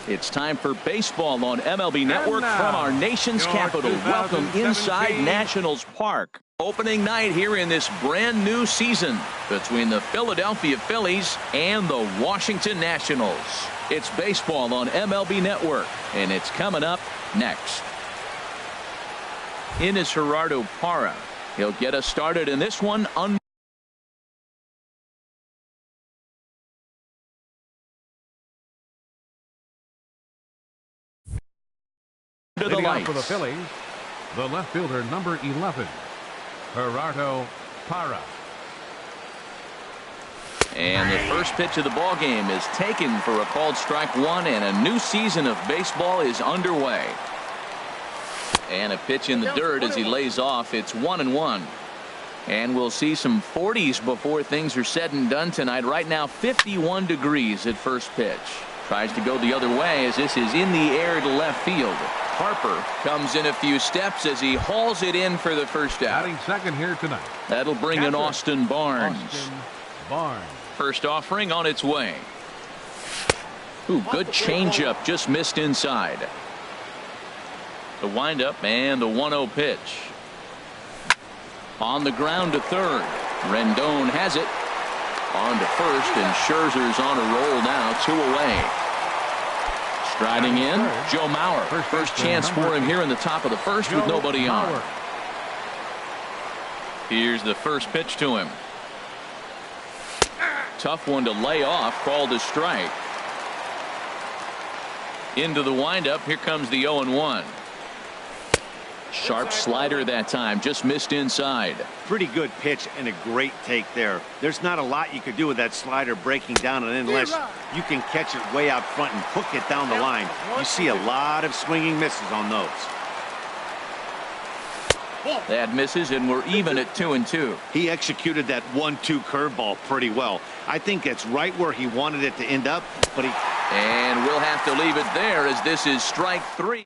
It's time for baseball on MLB Network from our nation's capital. Welcome inside Nationals Park. Opening night here in this brand new season between the Philadelphia Phillies and the Washington Nationals. It's baseball on MLB Network, and it's coming up next. In is Gerardo Parra. He'll get us started in this one. To the lights. For the Phillies, the left fielder, number 11, Gerardo Parra. And the first pitch of the ball game is taken for a called strike one, and a new season of baseball is underway. And a pitch in the dirt as he lays off. It's 1-1. And we'll see some 40s before things are said and done tonight. Right now 51 degrees at first pitch. Tries to go the other way as this is in the air to left field. Harper comes in a few steps as he hauls it in for the first out. Batting second here tonight. That'll bring in Austin Barnes. Barnes. First offering on its way. Ooh, good changeup, just missed inside. The windup and the 1-0 pitch. On the ground to third. Rendon has it. On to first, and Scherzer's on a roll now, 2 away. Striding in, Joe Mauer. First chance for him here in the top of the first with nobody on. Here's the first pitch to him. Tough one to lay off, called a strike. Into the windup, here comes the 0-1. Sharp slider that time, just missed inside. Pretty good pitch and a great take there. There's not a lot you could do with that slider breaking down, and unless you can catch it way out front and hook it down the line, you see a lot of swinging misses on those. That misses, and we're even at 2-2. He executed that 1-2 curveball pretty well. I think that's right where he wanted it to end up, but he... And we'll have to leave it there as this is strike 3.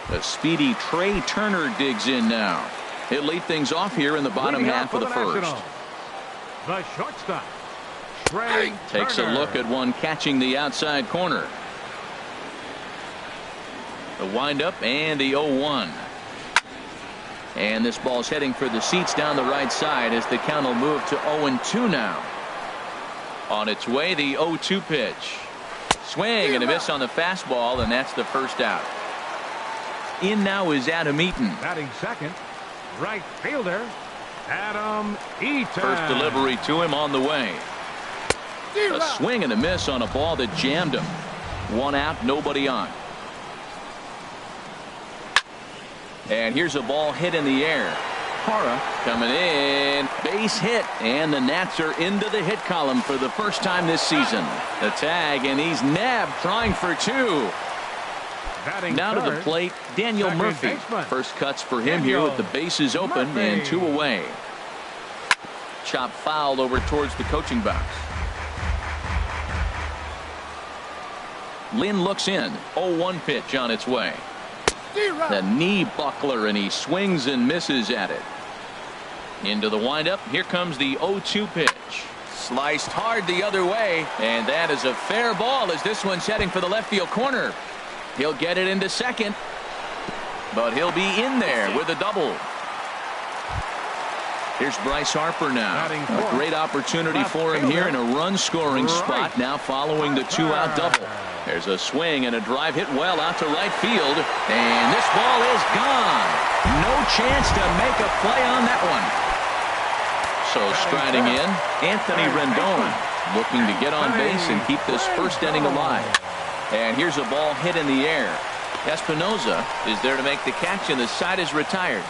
The speedy Trey Turner digs in now. He'll lead things off here in the bottom half of the first. The shortstop, Trey takes a look at one catching the outside corner. The windup and the 0-1. And this ball's heading for the seats down the right side as the count will move to 0-2 now. On its way, the 0-2 pitch. Swing and a miss on the fastball, and that's the first out. In now is Adam Eaton. Batting second, right fielder, Adam Eaton. First delivery to him on the way. A swing and a miss on a ball that jammed him. 1 out, nobody on. And here's a ball hit in the air. Parra coming in, base hit, and the Nats are into the hit column for the first time this season. The tag, and he's nabbed, trying for 2. Now to the plate, Daniel Murphy. First cuts for him here with the bases open and 2 away. Chop fouled over towards the coaching box. Lynn looks in. 0-1 pitch on its way. The knee buckler, and he swings and misses at it. Into the windup. Here comes the 0-2 pitch. Sliced hard the other way, and that is a fair ball as this one's heading for the left field corner. He'll get it into second, but he'll be in there with a double. Here's Bryce Harper now. A great opportunity for him here in a run-scoring spot now following the 2-out double. There's a swing and a drive hit well out to right field, and this ball is gone. No chance to make a play on that one. So striding in, Anthony Rendon looking to get on base and keep this first inning alive. And here's a ball hit in the air. Espinoza is there to make the catch, and the side is retired.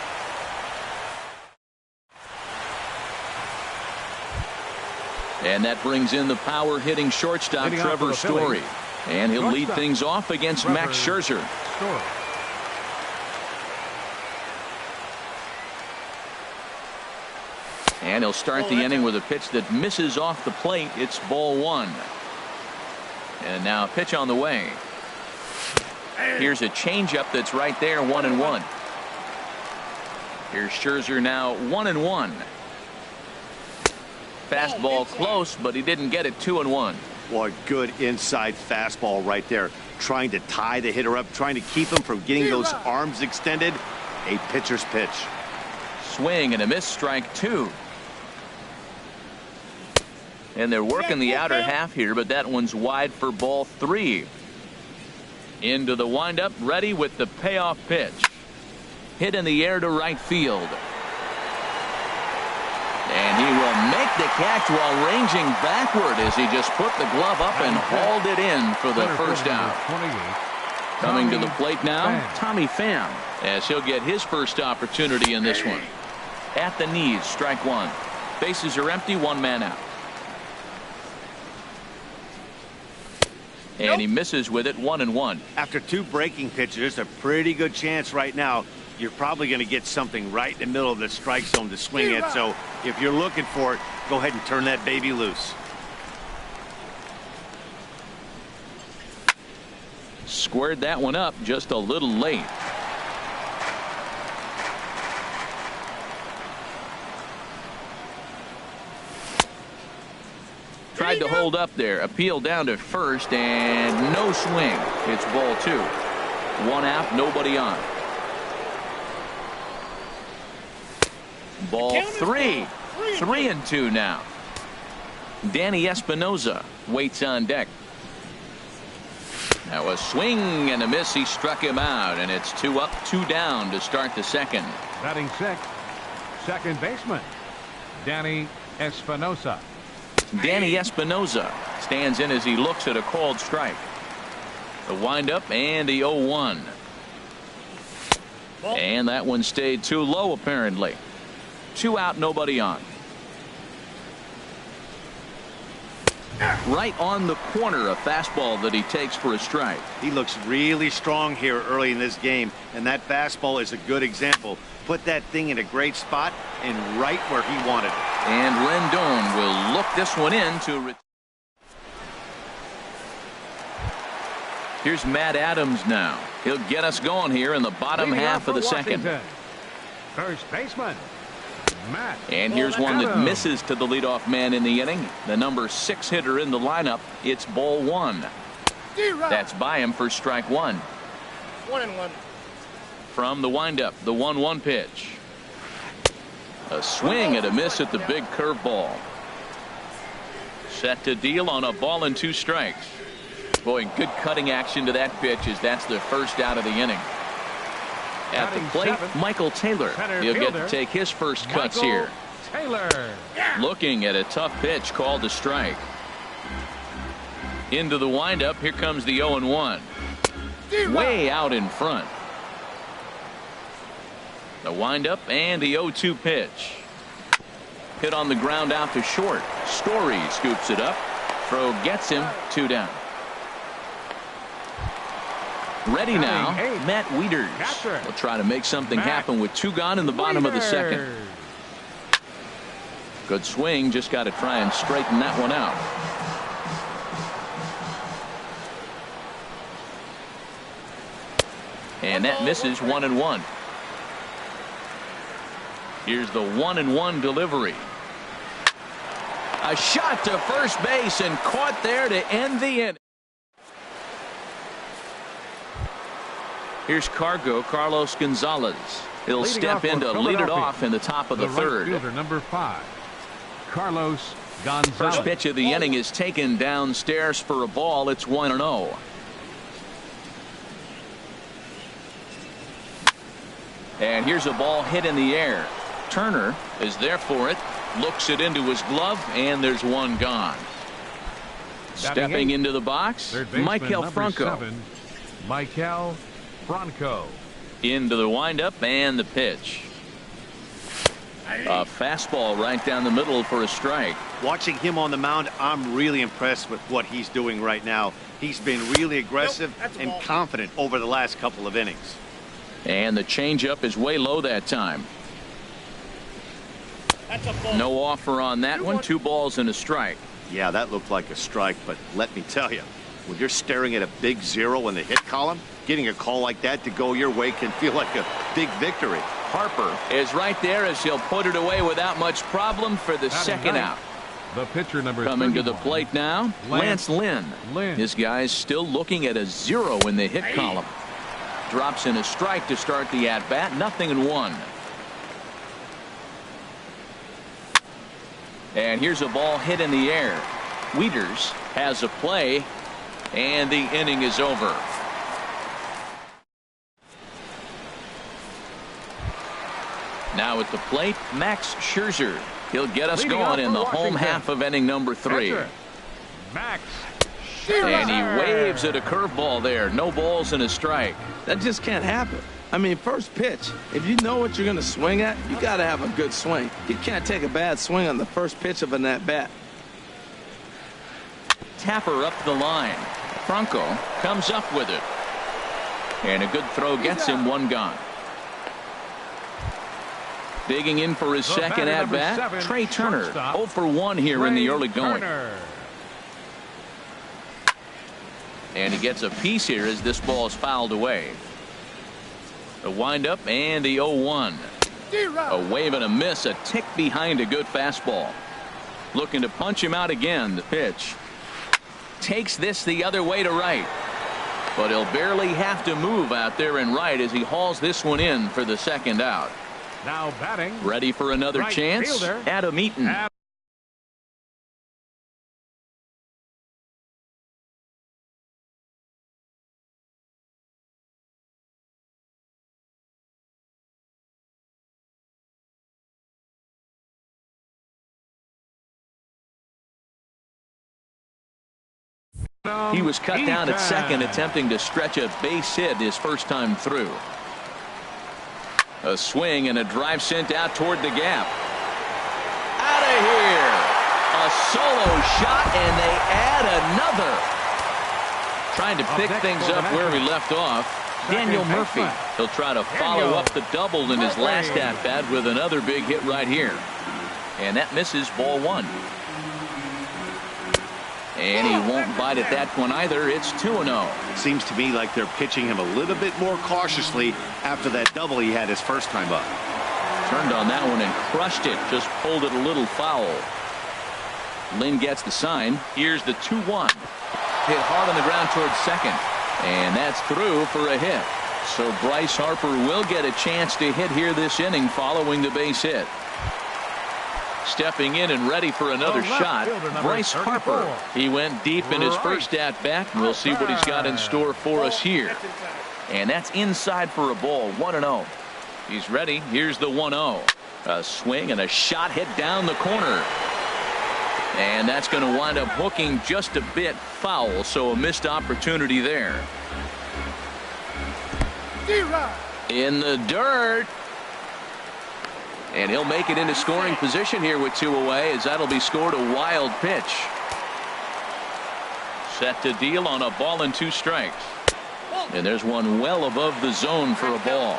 And that brings in the power hitting shortstop Trevor Story. And he'll lead things off against Max Scherzer. And he'll start the inning with a pitch that misses off the plate. It's ball 1. And now a pitch on the way. Here's a changeup that's right there, 1-1. Here's Scherzer now 1-1. Fastball close, but he didn't get it. 2-1. Boy, good inside fastball right there. Trying to tie the hitter up, trying to keep him from getting those arms extended. A pitcher's pitch. Swing and a miss, strike 2. And they're working the outer half here, but that one's wide for ball 3. Into the windup, ready with the payoff pitch. Hit in the air to right field. And he will make the catch while ranging backward as he just put the glove up and hauled it in for the first out. Coming to the plate now, Tommy Pham, as he'll get his first opportunity in this one. At the knees, strike 1. Bases are empty, 1 man out. And he misses with it, 1-1. After 2 breaking pitches, a pretty good chance right now. You're probably going to get something right in the middle of the strike zone to swing at. So if you're looking for it, go ahead and turn that baby loose. Squared that one up just a little late. Tried to hold up there. Appeal down to first and no swing. It's ball 2. 1 out, nobody on. Ball 3. 3-2 now. Danny Espinosa waits on deck. Now a swing and a miss. He struck him out, and it's 2 up, 2 down to start the second. Batting sixth, second baseman, Danny Espinosa. Danny Espinosa stands in as he looks at a called strike. The windup and the 0-1. And that one stayed too low apparently. 2 out, nobody on. Right on the corner, a fastball that he takes for a strike. He looks really strong here early in this game, and that fastball is a good example. Put that thing in a great spot and right where he wanted it. And Rendon will look this one in to. Here's Matt Adams now. He'll get us going here in the bottom half of the second. First baseman, Matt. And here's one that misses to the leadoff man in the inning. The number 6 hitter in the lineup. It's ball 1. That's by him for strike 1. 1-1. From the windup, the 1-1 pitch. A swing and a miss at the big curveball. Set to deal on a ball and 2 strikes. Boy, good cutting action to that pitch as that's the first out of the inning. At the plate, Michael Taylor. He'll get to take his first cuts here. Taylor. Looking at a tough pitch called a strike. Into the windup, here comes the 0-1. Way out in front. The windup and the 0-2 pitch. Hit on the ground out to short. Story scoops it up. Throw gets him, 2 down. Ready now, Matt Wieters will try to make something happen with 2 gone in the bottom of the second. Good swing, just got to try and straighten that one out. And that misses, 1-1. Here's the 1-1 delivery. A shot to first base and caught there to end the inning. Here's Carlos Gonzalez. He'll step in to lead it off in the top of the third. Right fielder, number 5, Carlos Gonzalez. First pitch of the inning is taken downstairs for a ball. It's 1-0. And here's a ball hit in the air. Turner is there for it. Looks it into his glove, and there's 1 gone. Stepping into the box, Maikel Franco. 7, Maikel Franco. Into the windup and the pitch. A fastball right down the middle for a strike. Watching him on the mound, I'm really impressed with what he's doing right now. He's been really aggressive and confident over the last couple of innings. And the changeup is way low that time. No offer on that one. 2 balls and a strike. Yeah, that looked like a strike, but let me tell you, when you're staring at a big 0 in the hit column, getting a call like that to go your way can feel like a big victory. Harper is right there as he'll put it away without much problem for the second out. The pitcher, number Coming to the 31. plate now, Lance Lynn. This guy's still looking at a 0 in the hit column. Drops in a strike to start the at-bat. 0-1. And here's a ball hit in the air. Wieters has a play, and the inning is over. Now at the plate, Max Scherzer. He'll get us going in the home half of inning number 3. Max And he waves at a curveball there. No balls and a strike. That just can't happen. I mean, first pitch, if you know what you're going to swing at, you got to have a good swing. You can't take a bad swing on the first pitch of an at-bat. Tapper up the line. Franco comes up with it. And a good throw gets him one gone. Digging in for his second at-bat, Trey Turner. 0 for 1 here in the early going. And he gets a piece here as this ball is fouled away. The windup and the 0-1. A wave and a miss, a tick behind a good fastball. Looking to punch him out again. The pitch takes this the other way to right. But he'll barely have to move out there in right as he hauls this one in for the second out. Now batting. Ready for another Right chance. fielder. Adam Eaton. He was cut down at second, attempting to stretch a base hit his first time through. A swing and a drive sent out toward the gap. Out of here. A solo shot, and they add another. Trying to pick things up where he left off. Daniel Murphy. He'll try to follow up the double in his last at-bat with another big hit right here. And that misses, ball 1. And he won't bite at that one either. It's 2-0. It seems to me like they're pitching him a little bit more cautiously after that double he had his first time up. Turned on that one and crushed it. Just pulled it a little foul. Lynn gets the sign. Here's the 2-1. Hit hard on the ground towards second. And that's through for a hit. So Bryce Harper will get a chance to hit here this inning following the base hit. Stepping in and ready for another shot, Bryce Harper. He went deep in his first at-bat. We'll see what he's got in store for us here. And that's inside for a ball, 1-0. He's ready. Here's the 1-0. A swing and a shot hit down the corner. And that's going to wind up hooking just a bit foul, so a missed opportunity there. In the dirt. And he'll make it into scoring position here with 2 away, as that'll be scored a wild pitch. Set to deal on a ball and 2 strikes. And there's one well above the zone for a ball.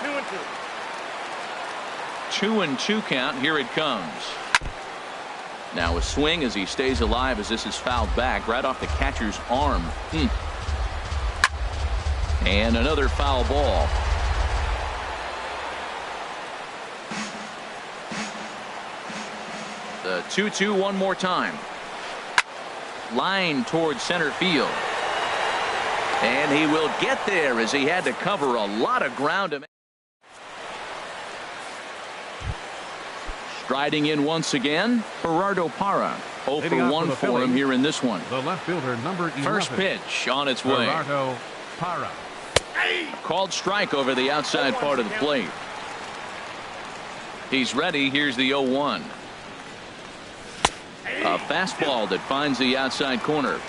2-2 count. Here it comes. Now a swing as he stays alive as this is fouled back right off the catcher's arm. And another foul ball. The 2-2 one more time. Line towards center field. And he will get there as he had to cover a lot of ground. Striding in once again, Gerardo Parra. 0 for 1 for him here in this one. The left fielder, number 11. First pitch on its way. Gerardo Parra. Called strike over the outside part of the plate. He's ready. Here's the 0-1. A fastball that finds the outside corner.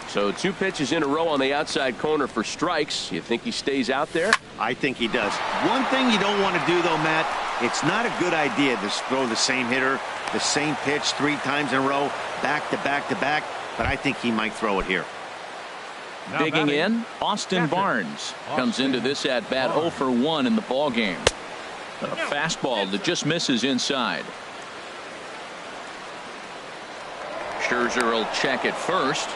So 2 pitches in a row on the outside corner for strikes. You think he stays out there? I think he does. One thing you don't want to do, though, Matt, it's not a good idea to throw the same hitter, the same pitch 3 times in a row, back to back to back, but I think he might throw it here. Now Digging batting, in, Austin Barnes comes into this at-bat 0 for 1 in the ballgame. A fastball that just misses inside. Scherzer will check it first.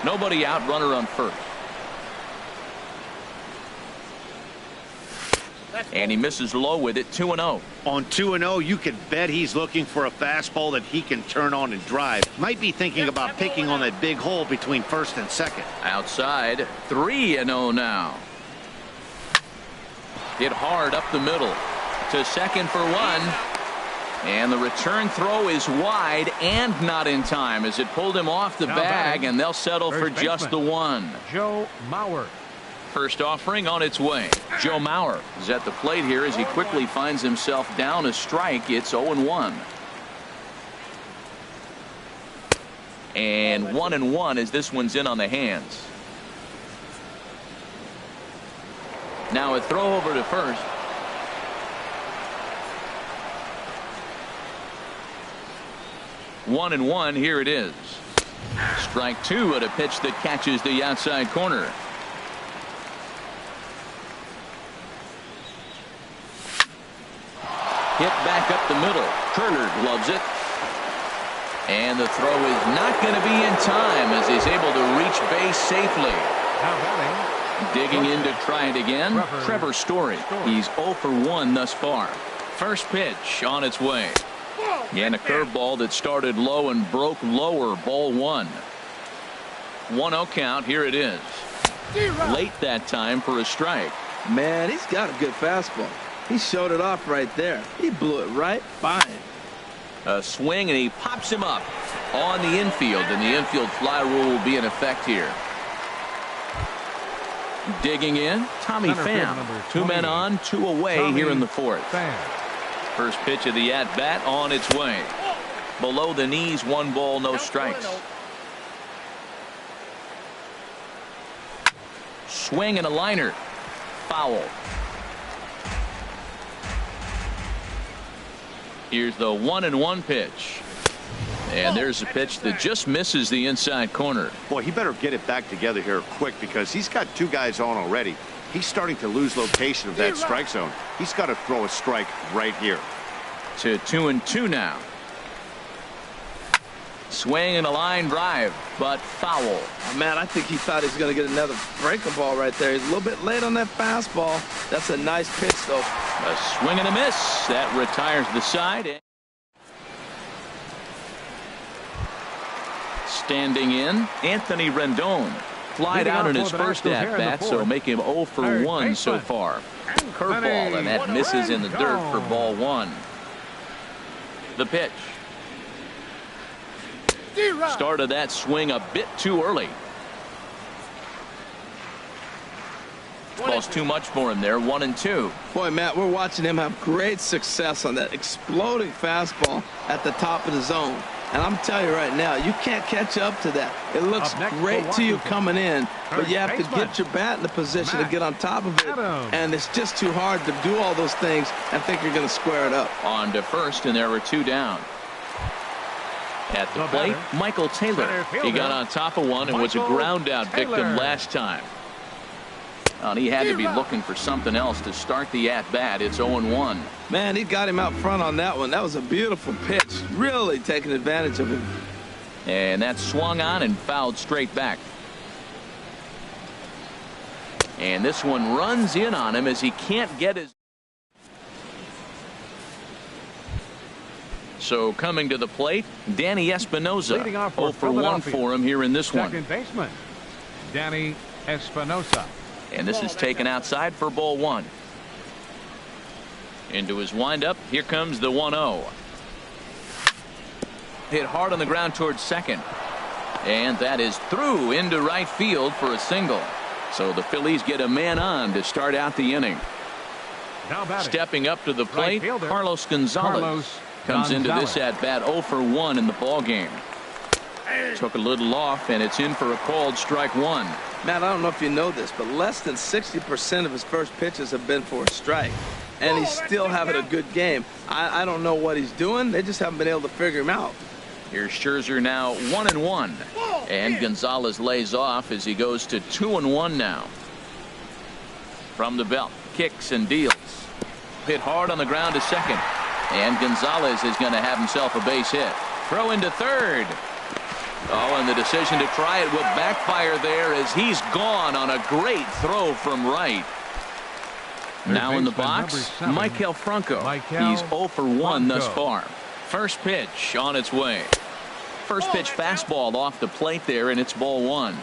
Nobody out, runner on first. And he misses low with it, 2-0. On 2-0, you can bet he's looking for a fastball that he can turn on and drive. Might be thinking about picking on that big hole between first and second. Outside, 3-0 now. Hit hard up the middle to second for one. And the return throw is wide and not in time as it pulled him off the bag, and they'll settle for just the one. Joe Mauer. First offering on its way. Joe Mauer is at the plate here as he quickly finds himself down a strike. It's 0-1. And 1-1 as this one's in on the hands. Now a throw over to first. One and one, here it is. Strike two at a pitch that catches the outside corner. Hit back up the middle. Turner gloves it. And the throw is not going to be in time as he's able to reach base safely. Digging in to try it again, Trevor Story. He's 0 for 1 thus far. First pitch on its way. And a curveball that started low and broke lower, ball one. 1-0 count, here it is. Late that time for a strike. Man, he's got a good fastball. He showed it off right there. He blew it right by him. A swing, and he pops him up on the infield, and the infield fly rule will be in effect here. Digging in, Tommy Pham. 2 men on, 2 away here in the fourth. First pitch of the at-bat on its way. Below the knees, 1 ball, no strikes. Swing and a liner. Foul. Here's the 1-1 pitch. And there's a pitch that just misses the inside corner. Boy, he better get it back together here quick because he's got 2 guys on already. He's starting to lose location of that strike zone. He's got to throw a strike right here. To 2-2 now. Swing and a line drive, but foul. Oh, man, I think he thought he was going to get another breaking ball right there. He's a little bit late on that fastball. That's a nice pitch, though. A swing and a miss. That retires the side. Standing in, Anthony Rendon. Flied out in his first at-bat, so make him 0 for 1 so far. Curveball, and that misses in the dirt for ball one. The pitch. Started that swing a bit too early. Ball's too much for him there, 1-2. Boy, Matt, we're watching him have great success on that exploding fastball at the top of the zone. And I'm telling you right now, you can't catch up to that. It looks great to you coming in, but you have to get your bat in the position to get on top of it. And it's just too hard to do all those things and think you're going to square it up. On to first, and there were 2 down. At the plate, Michael Taylor. He got on top of one and was a ground out victim last time. And he had to be looking for something else to start the at-bat. It's 0-1. Man, he got him out front on that one. That was a beautiful pitch. Really taking advantage of him. And that swung on and fouled straight back. And this one runs in on him as he can't get his... So coming to the plate, Danny Espinosa. 0 for 1 for him here in this one. Second baseman, Danny Espinosa. And this is taken outside for ball one. Into his windup. Here comes the 1-0. Hit hard on the ground towards second. And that is through into right field for a single. So the Phillies get a man on to start out the inning. Stepping up to the plate, Carlos Gonzalez comes into this at-bat 0 for 1 in the ball game. Took a little off, and it's in for a called strike one. Matt, I don't know if you know this, but less than 60% of his first pitches have been for a strike. And he's still having a good game. I don't know what he's doing. They just haven't been able to figure him out. Here's Scherzer now 1-1. And Gonzalez lays off as he goes to 2-1 now. From the belt, kicks and deals. Hit hard on the ground to second. And Gonzalez is going to have himself a base hit. Throw into third. Oh, and the decision to try it will backfire there as he's gone on a great throw from right. Now in the box, 7, Maikel Franco. Maikel He's 0 for 1 thus Franco. far. First pitch on its way. First pitch fastball off the plate there, and it's ball 1.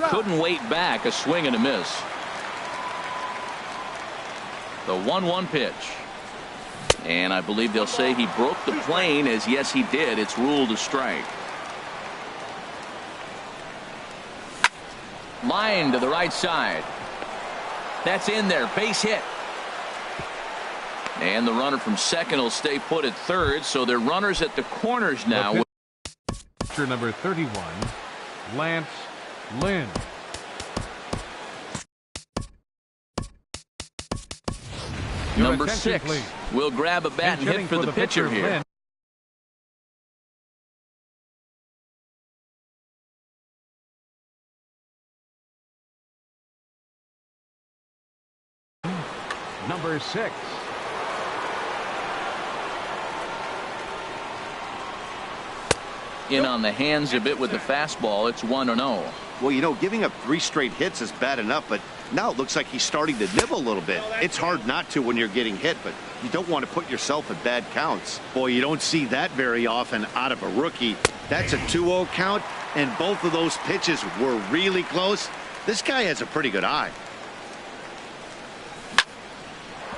Couldn't wait back. A swing and a miss. The 1-1 pitch. And I believe they'll say he broke the plane, as yes he did. It's ruled a strike. Line to the right side. That's in there. Base hit. And the runner from second will stay put at third, so they're runners at the corners now. Pitcher number 31, Lance Lynn. Number 6 will grab a bat and hit for the pitcher here. Lynn. Number 6. In on the hands a bit with the fastball. It's 1-0. Well, you know, giving up 3 straight hits is bad enough, but now it looks like he's starting to nibble a little bit. It's hard not to when you're getting hit, but you don't want to put yourself at bad counts. Boy, you don't see that very often out of a rookie. That's a 2-0 count, and both of those pitches were really close. This guy has a pretty good eye.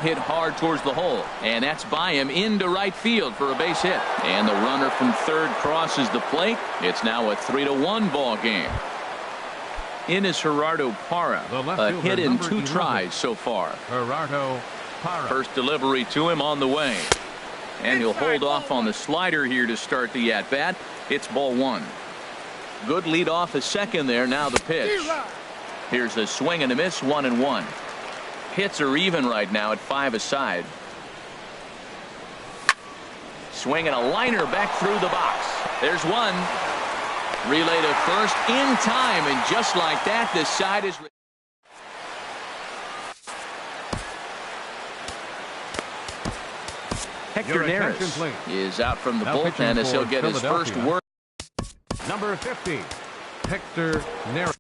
Hit hard towards the hole, and that's by him into right field for a base hit. And the runner from third crosses the plate. It's now a 3-1 ball game. In is Gerardo Parra, a hit in 2 11. tries so far. Gerardo Parra. First delivery to him on the way, and he'll hold off on the slider here to start the at bat. It's ball 1. Good lead off a second there. Now the pitch. Here's a swing and a miss. 1-1. Hits are even right now at 5 aside. Swinging a liner back through the box. There's one. Relay to first in time, and just like that, this side is. Hector Neris is out from the bullpen as he'll get his first work. Number 50, Hector Neris.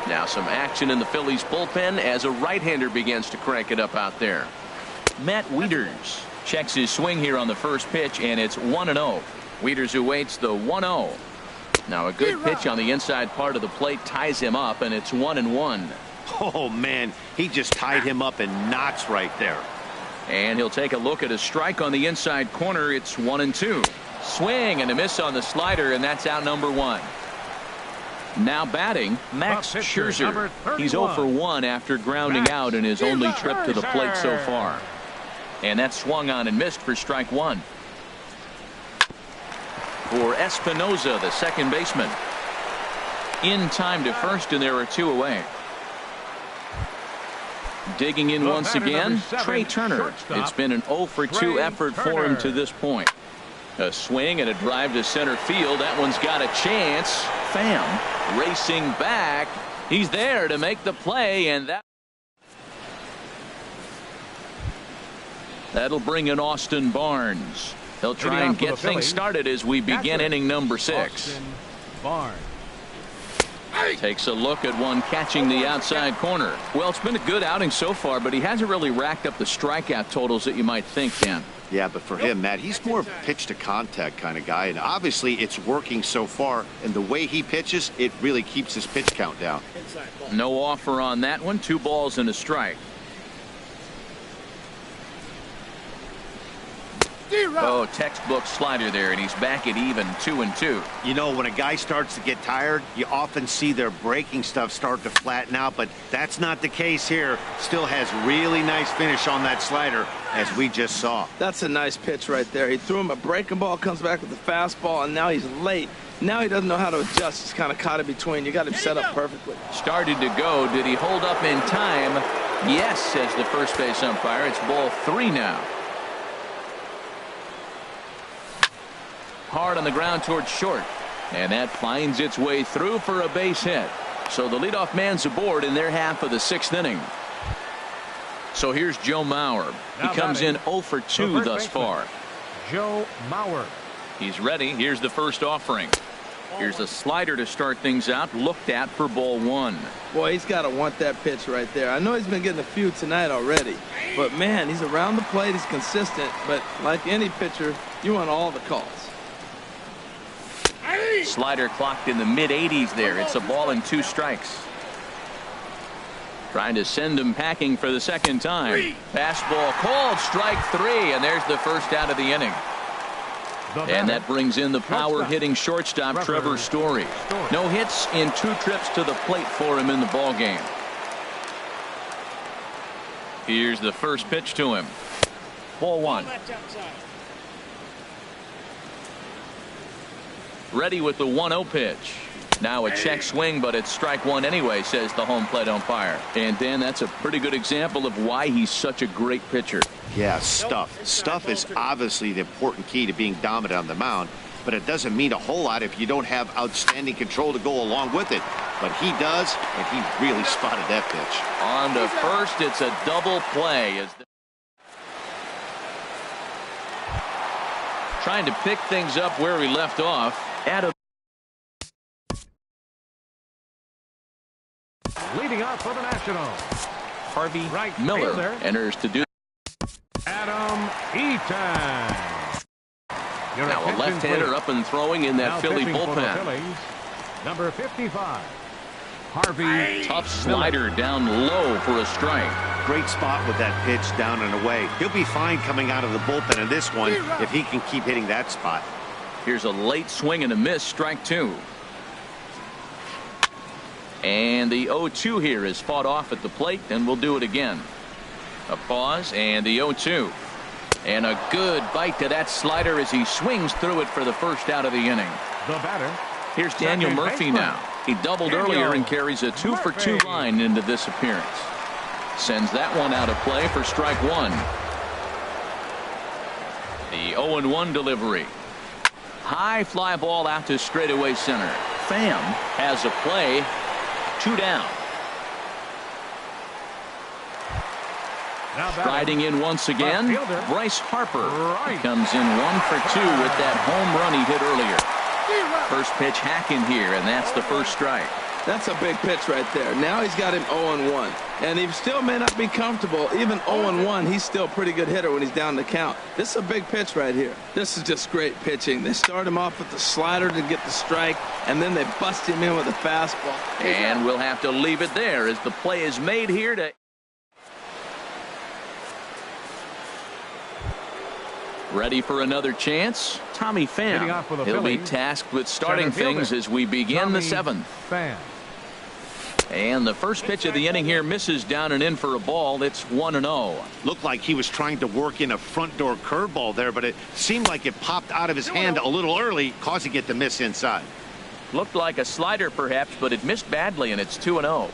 Now some action in the Phillies bullpen as a right-hander begins to crank it up out there. Matt Wieters checks his swing here on the first pitch, and it's 1-0. Wieters awaits the 1-0. Now a good pitch on the inside part of the plate ties him up, and it's 1-1. Oh, man, he just tied him up in knots right there. And he'll take a look at a strike on the inside corner. It's 1-2. Swing and a miss on the slider, and that's out number 1. Now batting, Max Scherzer. He's 0 for 1 after grounding out in his only trip to the plate so far. And that swung on and missed for strike 1. For Espinoza, the second baseman. In time to first, and there are 2 away. Digging in once again, Trey Turner. It's been an 0 for 2 effort for him to this point. A swing and a drive to center field. That one's got a chance. Pham racing back. He's there to make the play, and that'll bring in Austin Barnes. He'll try and get things started as we begin inning number 6. Barnes takes a look at one catching the outside corner. Well, it's been a good outing so far, but he hasn't really racked up the strikeout totals that you might think, Dan. Yeah, but for him, Matt, he's more of a pitch to contact kind of guy, and obviously it's working so far, and the way he pitches, it really keeps his pitch count down. No offer on that one. 2 balls and a strike. Oh, textbook slider there, and he's back at even 2-2. You know, when a guy starts to get tired, you often see their breaking stuff start to flatten out, but that's not the case here. Still has really nice finish on that slider, as we just saw. That's a nice pitch right there. He threw him a breaking ball, comes back with the fastball, and now he's late. Now he doesn't know how to adjust. He's kind of caught in between. You got him set up perfectly. Started to go. Did he hold up in time? Yes, says the first base umpire. It's ball 3 now. Hard on the ground towards short, and that finds its way through for a base hit. So the leadoff man's aboard in their half of the 6th inning. So here's Joe Mauer. He comes in 0 for 2 thus far. Joe Mauer. He's ready. Here's the first offering. Here's a slider to start things out, looked at for ball one. Boy, he's got to want that pitch right there. I know he's been getting a few tonight already, but man, he's around the plate, he's consistent, but like any pitcher, you want all the calls. Slider clocked in the mid-80s there. It's a ball and 2 strikes. Trying to send him packing for the second time. Fastball called, strike 3, and there's the first out of the inning. And that brings in the power-hitting shortstop, Trevor Story. No hits in 2 trips to the plate for him in the ballgame. Here's the first pitch to him. Ball 1. Ready with the 1-0 pitch. Now a check swing, but it's strike 1 anyway, says the home plate umpire. And Dan, that's a pretty good example of why he's such a great pitcher. Yeah, stuff. Stuff is obviously the important key to being dominant on the mound, but it doesn't mean a whole lot if you don't have outstanding control to go along with it. But he does, and he really spotted that pitch. On to first, it's a double play. Trying to pick things up where we left off. Adam. Leading off for the Nationals, Harvey right Miller fielder enters to do. Adam Eaton. Now a left-hander up and throwing in that Now Philly pitching for the bullpen. Phillies, number 55, Harvey. Tough slider down low for a strike. Great spot with that pitch down and away. He'll be fine coming out of the bullpen in this one if he can keep hitting that spot. Here's a late swing and a miss, strike 2. And the 0-2 here is fought off at the plate, and we'll do it again. A pause, and the 0-2. And a good bite to that slider as he swings through it for the first out of the inning. The batter. Here's Daniel Second Murphy baseman. now. He doubled earlier and carries a 2-for-2 line into this appearance. Sends that one out of play for strike 1. The 0-1 delivery. High fly ball out to straightaway center. Pham has a play. 2 down. Now Riding in once again, left fielder. Bryce Harper. Right. He comes in 1 for 2 with that home run he hit earlier. First pitch hacking here, and that's the first strike. That's a big pitch right there. Now he's got him 0-1. And he still may not be comfortable. Even 0-1, he's still a pretty good hitter when he's down the count. This is a big pitch right here. This is just great pitching. They start him off with the slider to get the strike, and then they bust him in with a fastball. And we'll have to leave it there as the play is made here to... Ready for another chance? Tommy Hitting off for the Pham. He'll be Phillies. tasked with starting Center fielder. things as we begin the Tommy 7th. Pham. And the first pitch of the inning here misses down and in for a ball. It's 1-0. Looked like he was trying to work in a front door curveball there, but it seemed like it popped out of his hand a little early, causing it to miss inside. Looked like a slider perhaps, but it missed badly, and it's 2-0.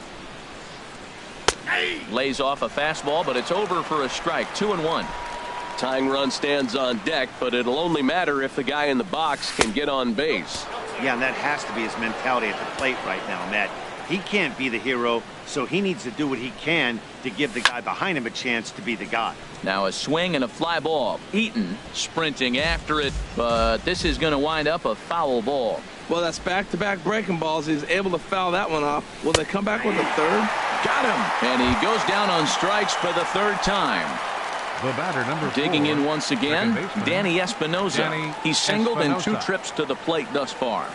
Lays off a fastball, but it's over for a strike. 2-1. Tying run stands on deck, but it'll only matter if the guy in the box can get on base. Yeah, and that has to be his mentality at the plate right now, Matt. He can't be the hero, so he needs to do what he can to give the guy behind him a chance to be the guy. Now a swing and a fly ball. Eaton sprinting after it, but this is going to wind up a foul ball. Well, that's back-to-back breaking balls. He's able to foul that one off. Will they come back with a third? Got him! And he goes down on strikes for the 3rd time. The batter, number 4. Digging in once again, Second baseman, Danny Espinosa. Danny He's singled in 2 Espinosa. trips to the plate thus far.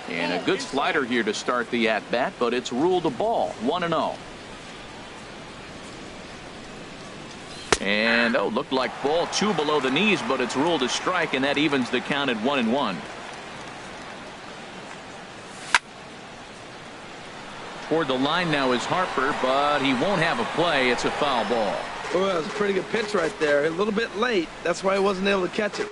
And a good slider here to start the at-bat, but it's ruled a ball. 1-0. And, looked like ball 2 below the knees, but it's ruled a strike, and that evens the count at 1-1. Toward the line now is Harper, but he won't have a play. It's a foul ball. Oh, that was a pretty good pitch right there. A little bit late. That's why he wasn't able to catch it.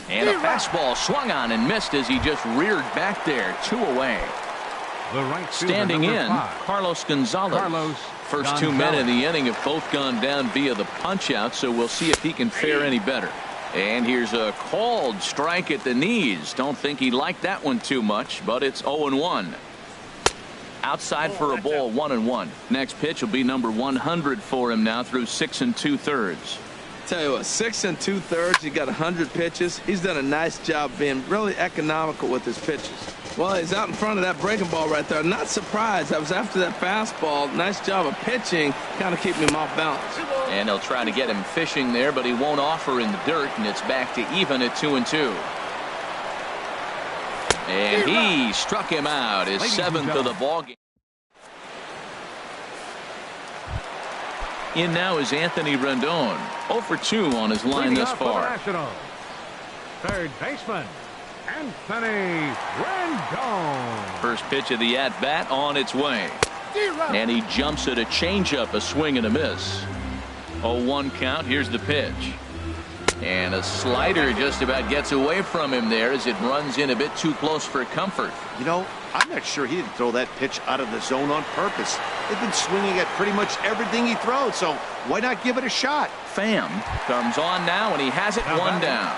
And a fastball swung on and missed as he just reared back there. 2 away. The right fielder, Standing number in, 5. Carlos Gonzalez. First 2 men in the inning have both gone down via the punch-out, so we'll see if he can fare any better. And here's a called strike at the knees. Don't think he liked that one too much, but it's 0-1. Outside for a ball, 1-1. Next pitch will be number 100 for him now through 6 2/3. Tell you what, 6 2/3. He got 100 pitches. He's done a nice job being really economical with his pitches. Well, he's out in front of that breaking ball right there. Not surprised. I was after that fastball. Nice job of pitching, kind of keeping him off balance. And they'll try to get him fishing there, but he won't offer in the dirt, and it's back to even at 2-2. And he struck him out, his 7th of the ballgame. In now is Anthony Rendon, 0 for 2 on his line thus far. Third baseman, Anthony Rendon. First pitch of the at-bat on its way. And he jumps at a changeup, a swing and a miss. 0-1 count. Here's the pitch. And a slider just about gets away from him there as it runs in a bit too close for comfort. You know, I'm not sure he didn't throw that pitch out of the zone on purpose. They've been swinging at pretty much everything he throws, so why not give it a shot? Pham comes on now, and he has it 1 down.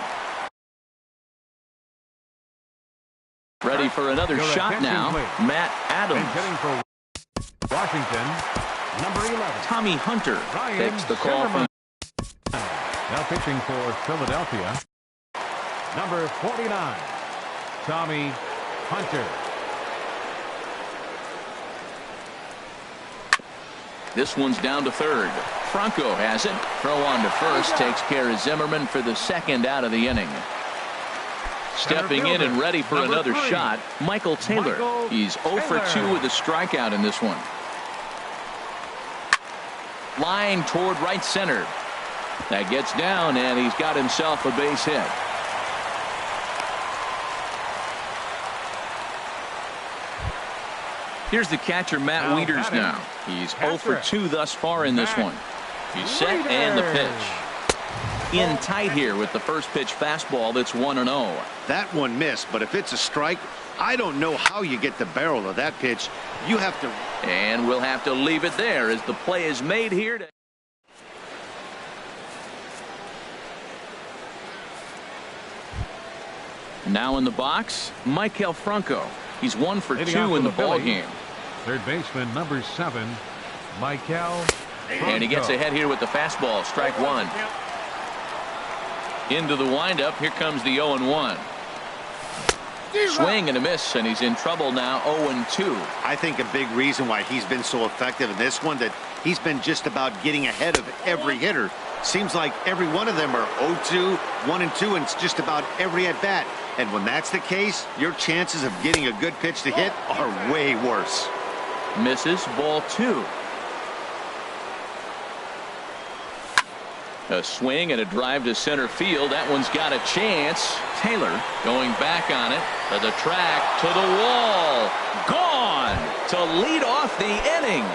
Ready for another shot now. Matt Adams. Hitting for Washington, number 11. Tommy Hunter takes the call from. Now pitching for Philadelphia, number 49, Tommy Hunter. This one's down to third. Franco has it. Throw on to first. Takes care of Zimmerman for the 2nd out of the inning. Stepping in and ready for another shot, Michael Taylor. He's 0 for 2 with a strikeout in this one. Line toward right center. That gets down, and he's got himself a base hit. Here's the catcher, Matt Wieters now. He's 0 for 2 thus far in this one. He's set and the pitch. In tight here with the first pitch fastball that's 1-0. That one missed, but if it's a strike, I don't know how you get the barrel of that pitch. You have to. And we'll have to leave it there as the play is made here. Now in the box, Maikel Franco. He's 1 for 2 in the ball game. Third baseman, number 7, Maikel Franco. And he gets ahead here with the fastball. Strike 1. Into the windup. Here comes the 0-1. Swing and a miss, and he's in trouble now. 0-2. I think a big reason why he's been so effective in this one, that he's been just about getting ahead of every hitter. Seems like every one of them are 0-2, 1-2, and it's just about every at bat. And when that's the case, your chances of getting a good pitch to hit are way worse. Misses, ball 2. A swing and a drive to center field. That one's got a chance. Taylor going back on it to the track, to the wall. Gone to lead off the inning.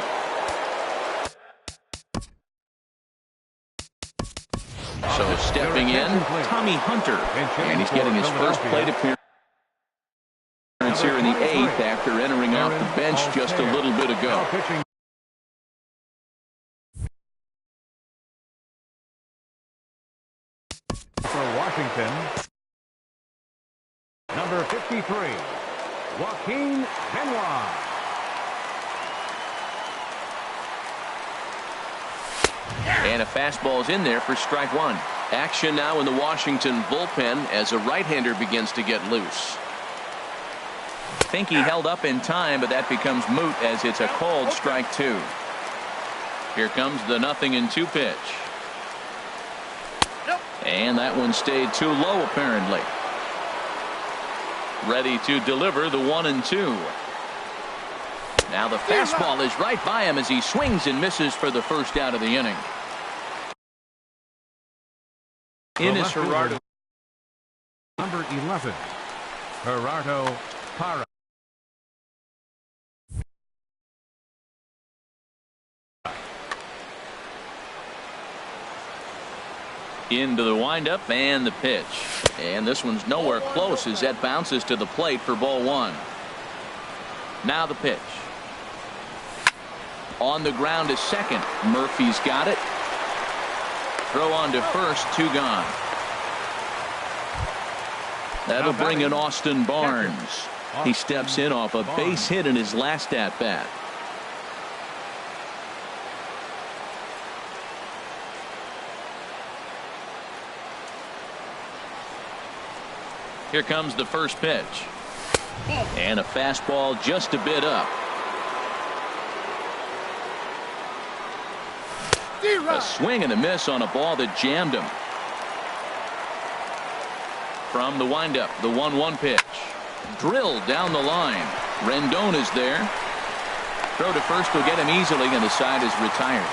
So stepping in, Tommy Hunter. And he's getting his first plate appearance here in the 8th after entering off the bench just a little bit ago. For Washington, number 53, Joaquin Benoit. And a fastball's in there for strike 1. Action now in the Washington bullpen as a right-hander begins to get loose. Think he held up in time, but that becomes moot as it's a called strike 2. Here comes the 0-2 pitch. And that one stayed too low, apparently. Ready to deliver the 1-2. Now the fastball is right by him as he swings and misses for the first out of the inning. In is Gerardo. Number 11, Gerardo Parra. Into the windup and the pitch. And this one's nowhere close as that bounces to the plate for ball one. Now the pitch. On the ground to second. Murphy's got it. Throw on to first, 2 gone. That'll bring in Austin Barnes. He steps in off a base hit in his last at bat. Here comes the first pitch. And a fastball just a bit up. A swing and a miss on a ball that jammed him. From the windup, the 1-1 pitch. Drilled down the line. Rendon is there. Throw to first will get him easily, and the side is retired.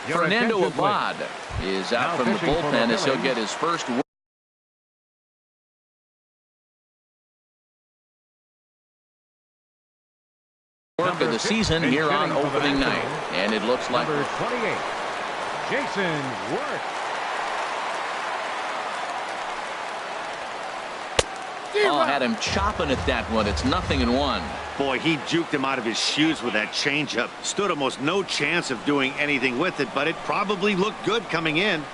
Fernando Abad is out from the bullpen as he'll get his first work of the season here on opening night. And it looks like number 28, Jason Worth. Oh, had him chopping at that one. It's 0-1. Boy, he juked him out of his shoes with that changeup. Stood almost no chance of doing anything with it, but it probably looked good coming in.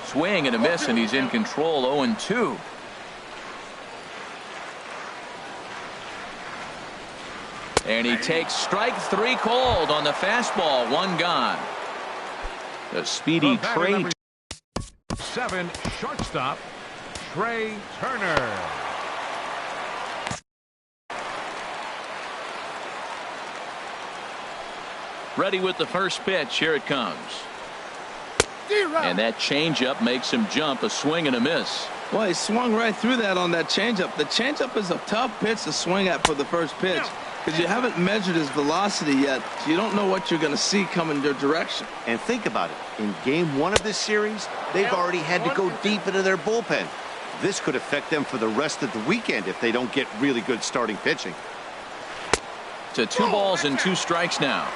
Swing and a miss, and he's in control. 0-2. And he takes strike 3 called on the fastball. 1 gone. The speedy Trey. 7, shortstop, Trey Turner. Ready with the first pitch. Here it comes. And that changeup makes him jump. A swing and a miss. Well, he swung right through that on that changeup. The changeup is a tough pitch to swing at for the first pitch because you haven't measured his velocity yet, so you don't know what you're going to see coming your direction. And think about it. In game 1 of this series, they've already had to go deep into their bullpen. This could affect them for the rest of the weekend if they don't get really good starting pitching. To 2 balls and 2 strikes now.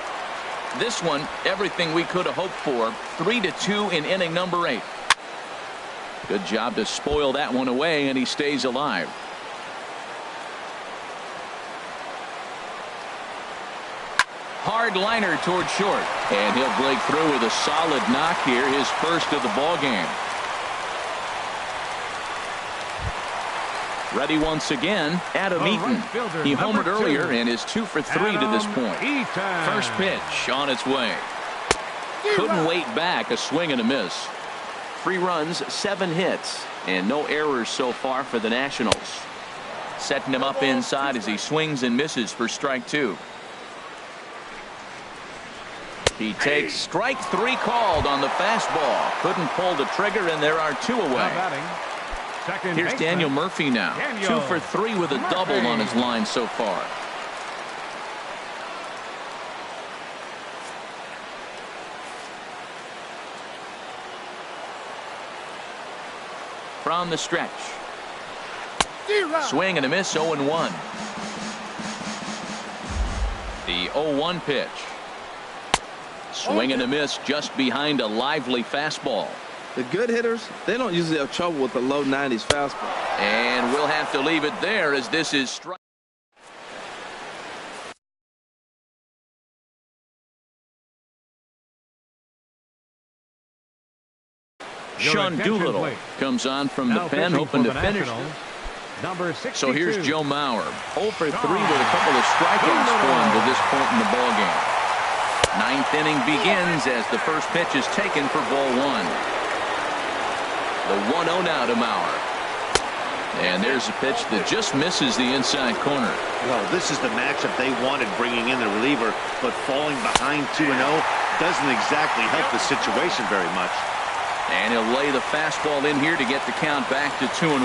This one, everything we could have hoped for. 3-2 in inning number 8. Good job to spoil that one away, and he stays alive. Hard liner toward short, and he'll break through with a solid knock here, his first of the ball game. Ready once again, Adam Eaton. He homered earlier and is 2 for 3 to this point. First pitch on its way. Couldn't wait back. A swing and a miss. 3 runs, 7 hits, and no errors so far for the Nationals. Setting him up inside as he swings and misses for strike 2. He takes strike 3 called on the fastball. Couldn't pull the trigger, and there are 2 away. Here's Daniel Murphy now. 2 for 3 with a double on his line so far. From the stretch. Swing and a miss. 0-1. The 0-1 pitch. Swing and a miss just behind a lively fastball. The good hitters, they don't usually have trouble with the low 90s fastball. And we'll have to leave it there as this is strike. Sean Doolittle comes on from the pen, hoping to finish. So here's Joe Mauer, 0 for 3 with a couple of strikeouts for him to this point in the ballgame. 9th inning begins as the first pitch is taken for ball 1. The 1-0 now to Mauer. And there's a pitch that just misses the inside corner. Well, this is the matchup they wanted, bringing in the reliever, but falling behind 2-0 doesn't exactly help the situation very much. And he'll lay the fastball in here to get the count back to 2-1.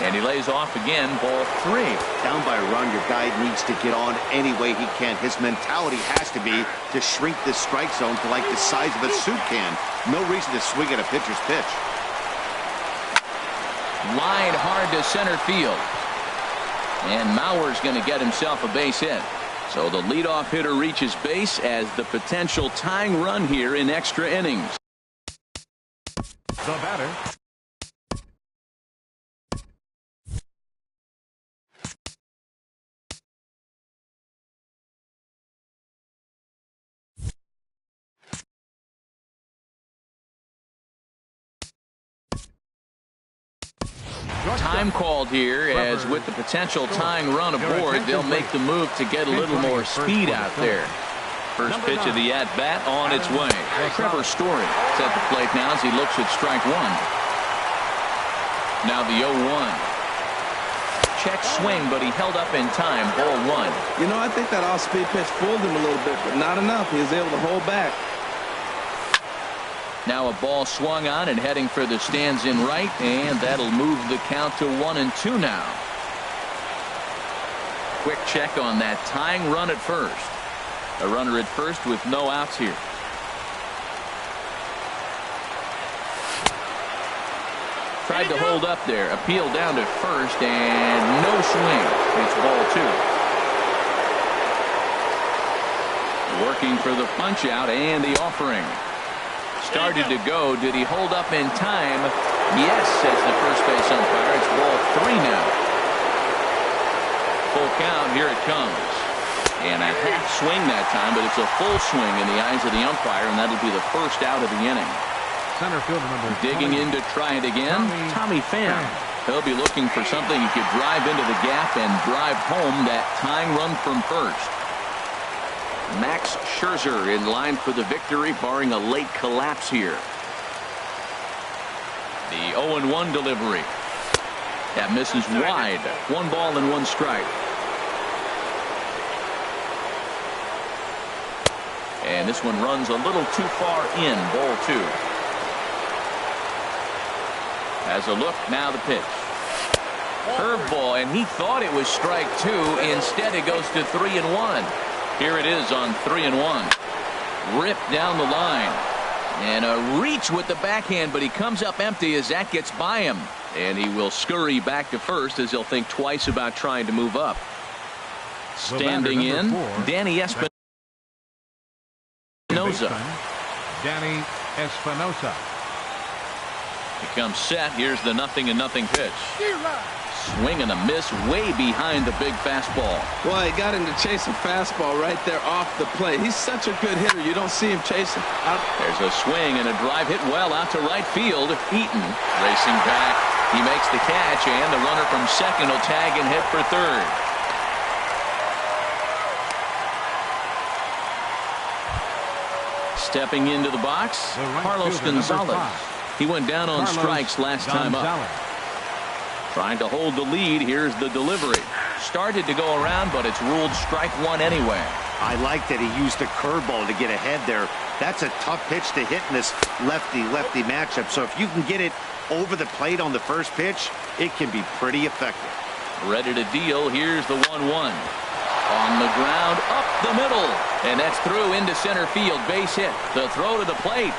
And he lays off again, ball 3. Down by a run, your guy needs to get on any way he can. His mentality has to be to shrink this strike zone to like the size of a soup can. No reason to swing at a pitcher's pitch. Line hard to center field. And Mauer's going to get himself a base hit. So the leadoff hitter reaches base as the potential tying run here in extra innings. The batter. Time called here, as with the potential tying run aboard, they'll make the move to get a little more speed out there. First pitch of the at-bat on its way. Trevor Story is at the plate now as he looks at strike one. Now the 0-1. Check swing, but he held up in time. Ball one. You know, I think that off-speed pitch fooled him a little bit, but not enough. He was able to hold back. Now a ball swung on and heading for the stands in right, and that'll move the count to 1-2 now. Quick check on that tying run at first. A runner at first with no outs here. Tried to hold up there. Appeal down to first, and no swing. It's ball two. Working for the punch out and the offering. Started to go. Did he hold up in time? Yes, says the first base umpire. It's ball three now. Full count. Here it comes. And a half swing that time, but it's a full swing in the eyes of the umpire, and that'll be the first out of the inning. Center fielder number Digging in to try it again, Tommy Pham. He'll be looking for something he could drive into the gap and drive home that tying run from first. Max Scherzer in line for the victory, barring a late collapse here. The 0-1 delivery. That misses wide. 1 ball and 1 strike. And this one runs a little too far in. Ball two. Has a look. Now the pitch. Curveball, and he thought it was strike two. Instead, it goes to 3-1. Here it is on 3-1. Ripped down the line. And a reach with the backhand, but he comes up empty as that gets by him. And he will scurry back to first as he'll think twice about trying to move up. Standing in, Danny Espinosa. Danny Espinosa. He comes set. Here's the 0-0 pitch. Swing and a miss way behind the big fastball. Well, he got him to chase a fastball right there off the plate. He's such a good hitter. You don't see him chasing. There's a swing and a drive hit well out to right field. Eaton racing back. He makes the catch, and the runner from second will tag and hit for third. Stepping into the box, Carlos Gonzalez. He went down on strikes last time up. Trying to hold the lead. Here's the delivery. Started to go around, but it's ruled strike one anyway. I like that he used the curveball to get ahead there. That's a tough pitch to hit in this lefty-lefty matchup. So if you can get it over the plate on the first pitch, it can be pretty effective. Ready to deal. Here's the 1-1. On the ground, up the middle. And that's through into center field. Base hit. The throw to the plate.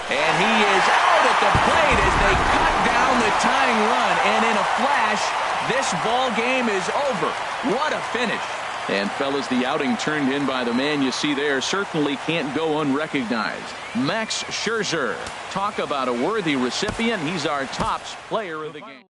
And he is out at the plate as they cut down the tying run. And in a flash, this ball game is over. What a finish. And fellas, the outing turned in by the man you see there certainly can't go unrecognized. Max Scherzer. Talk about a worthy recipient. He's our top player of the game.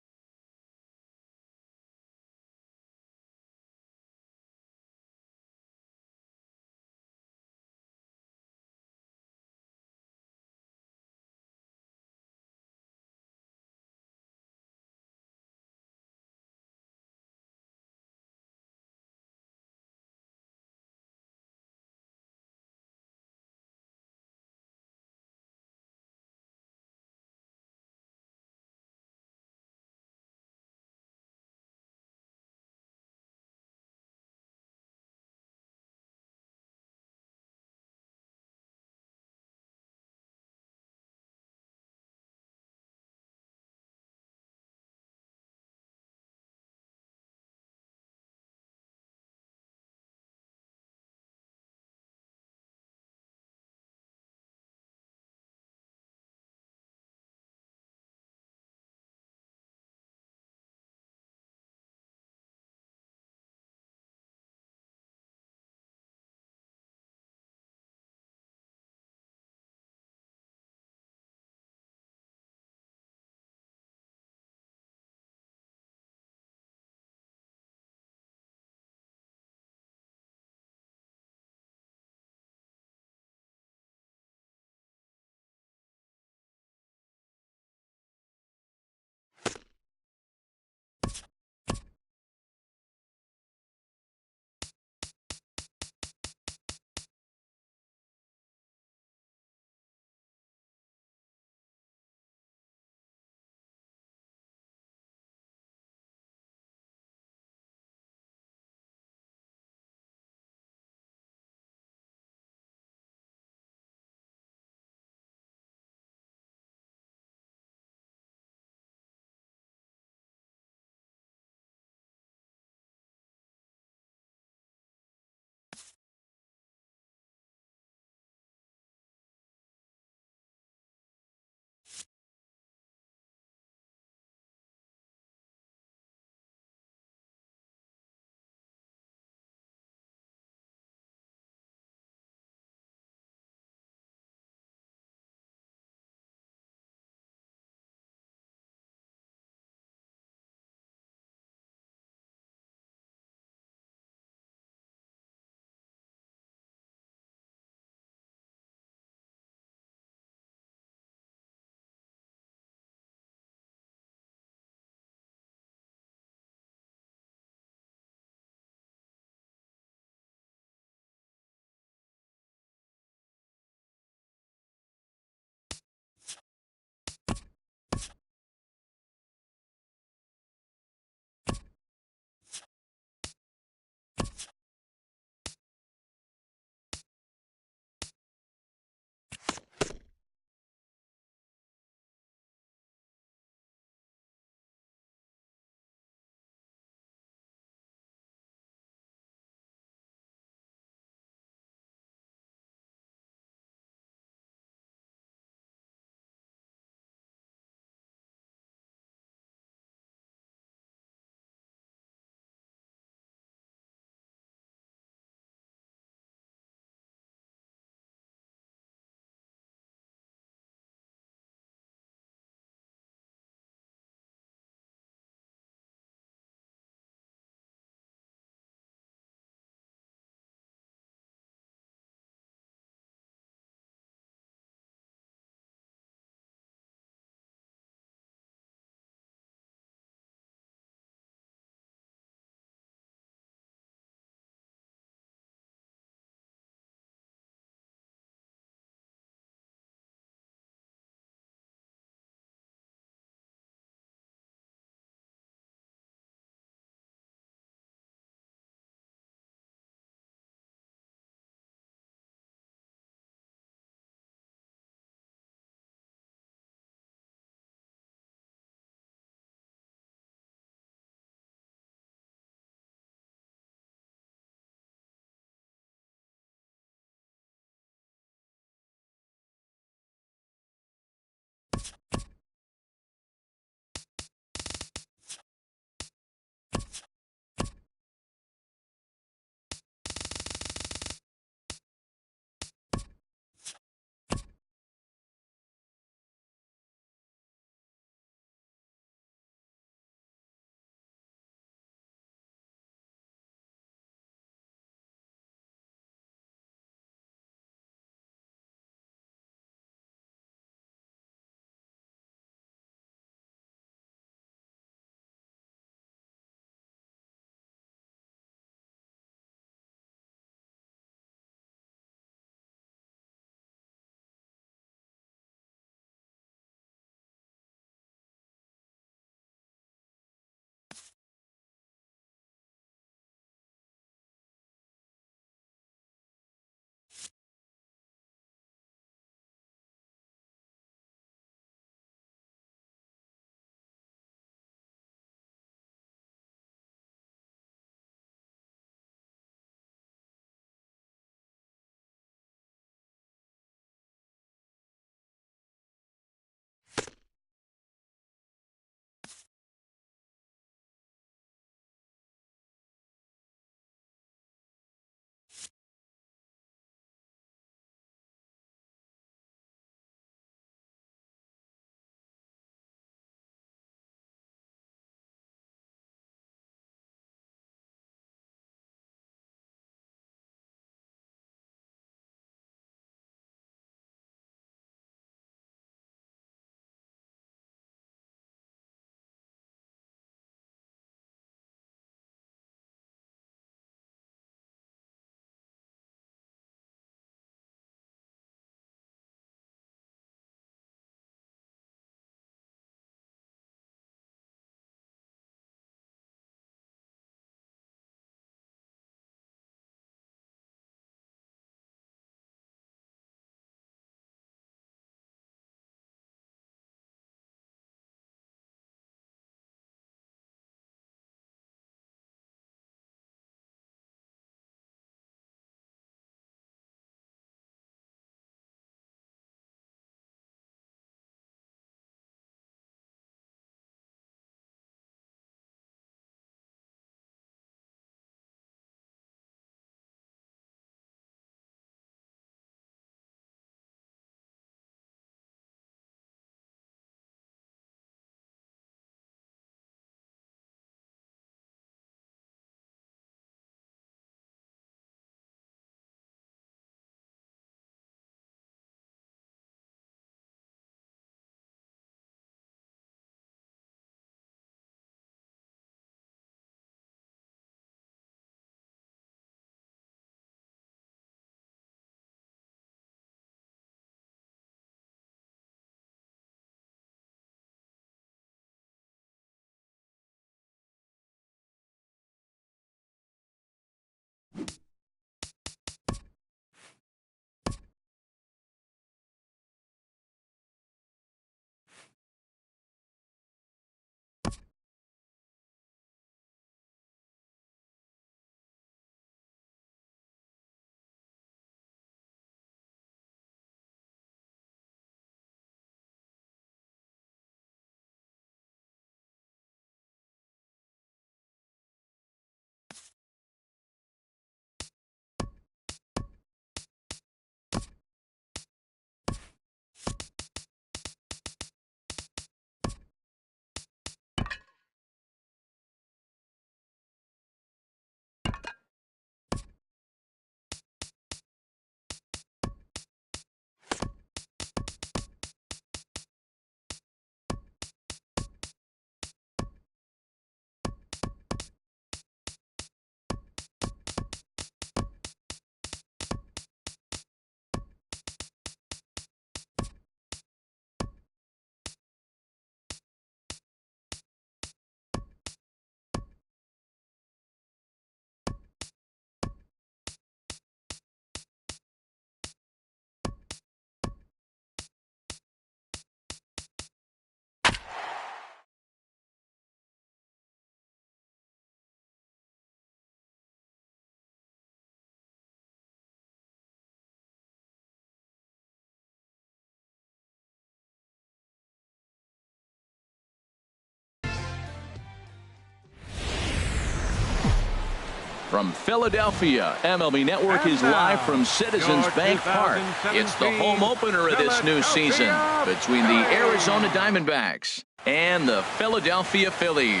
From Philadelphia, MLB Network is live from Citizens Bank Park. It's the home opener of this new season between the Arizona Diamondbacks and the Philadelphia Phillies.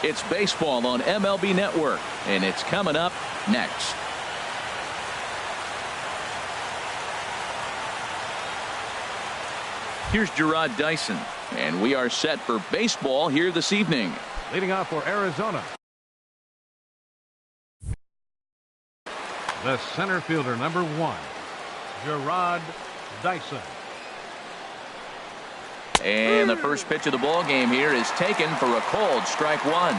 It's baseball on MLB Network, and it's coming up next. Here's Gerard Dyson, and we are set for baseball here this evening. Leading off for Arizona, the center fielder, number 1, Gerard Dyson. And the first pitch of the ball game here is taken for a cold strike 1.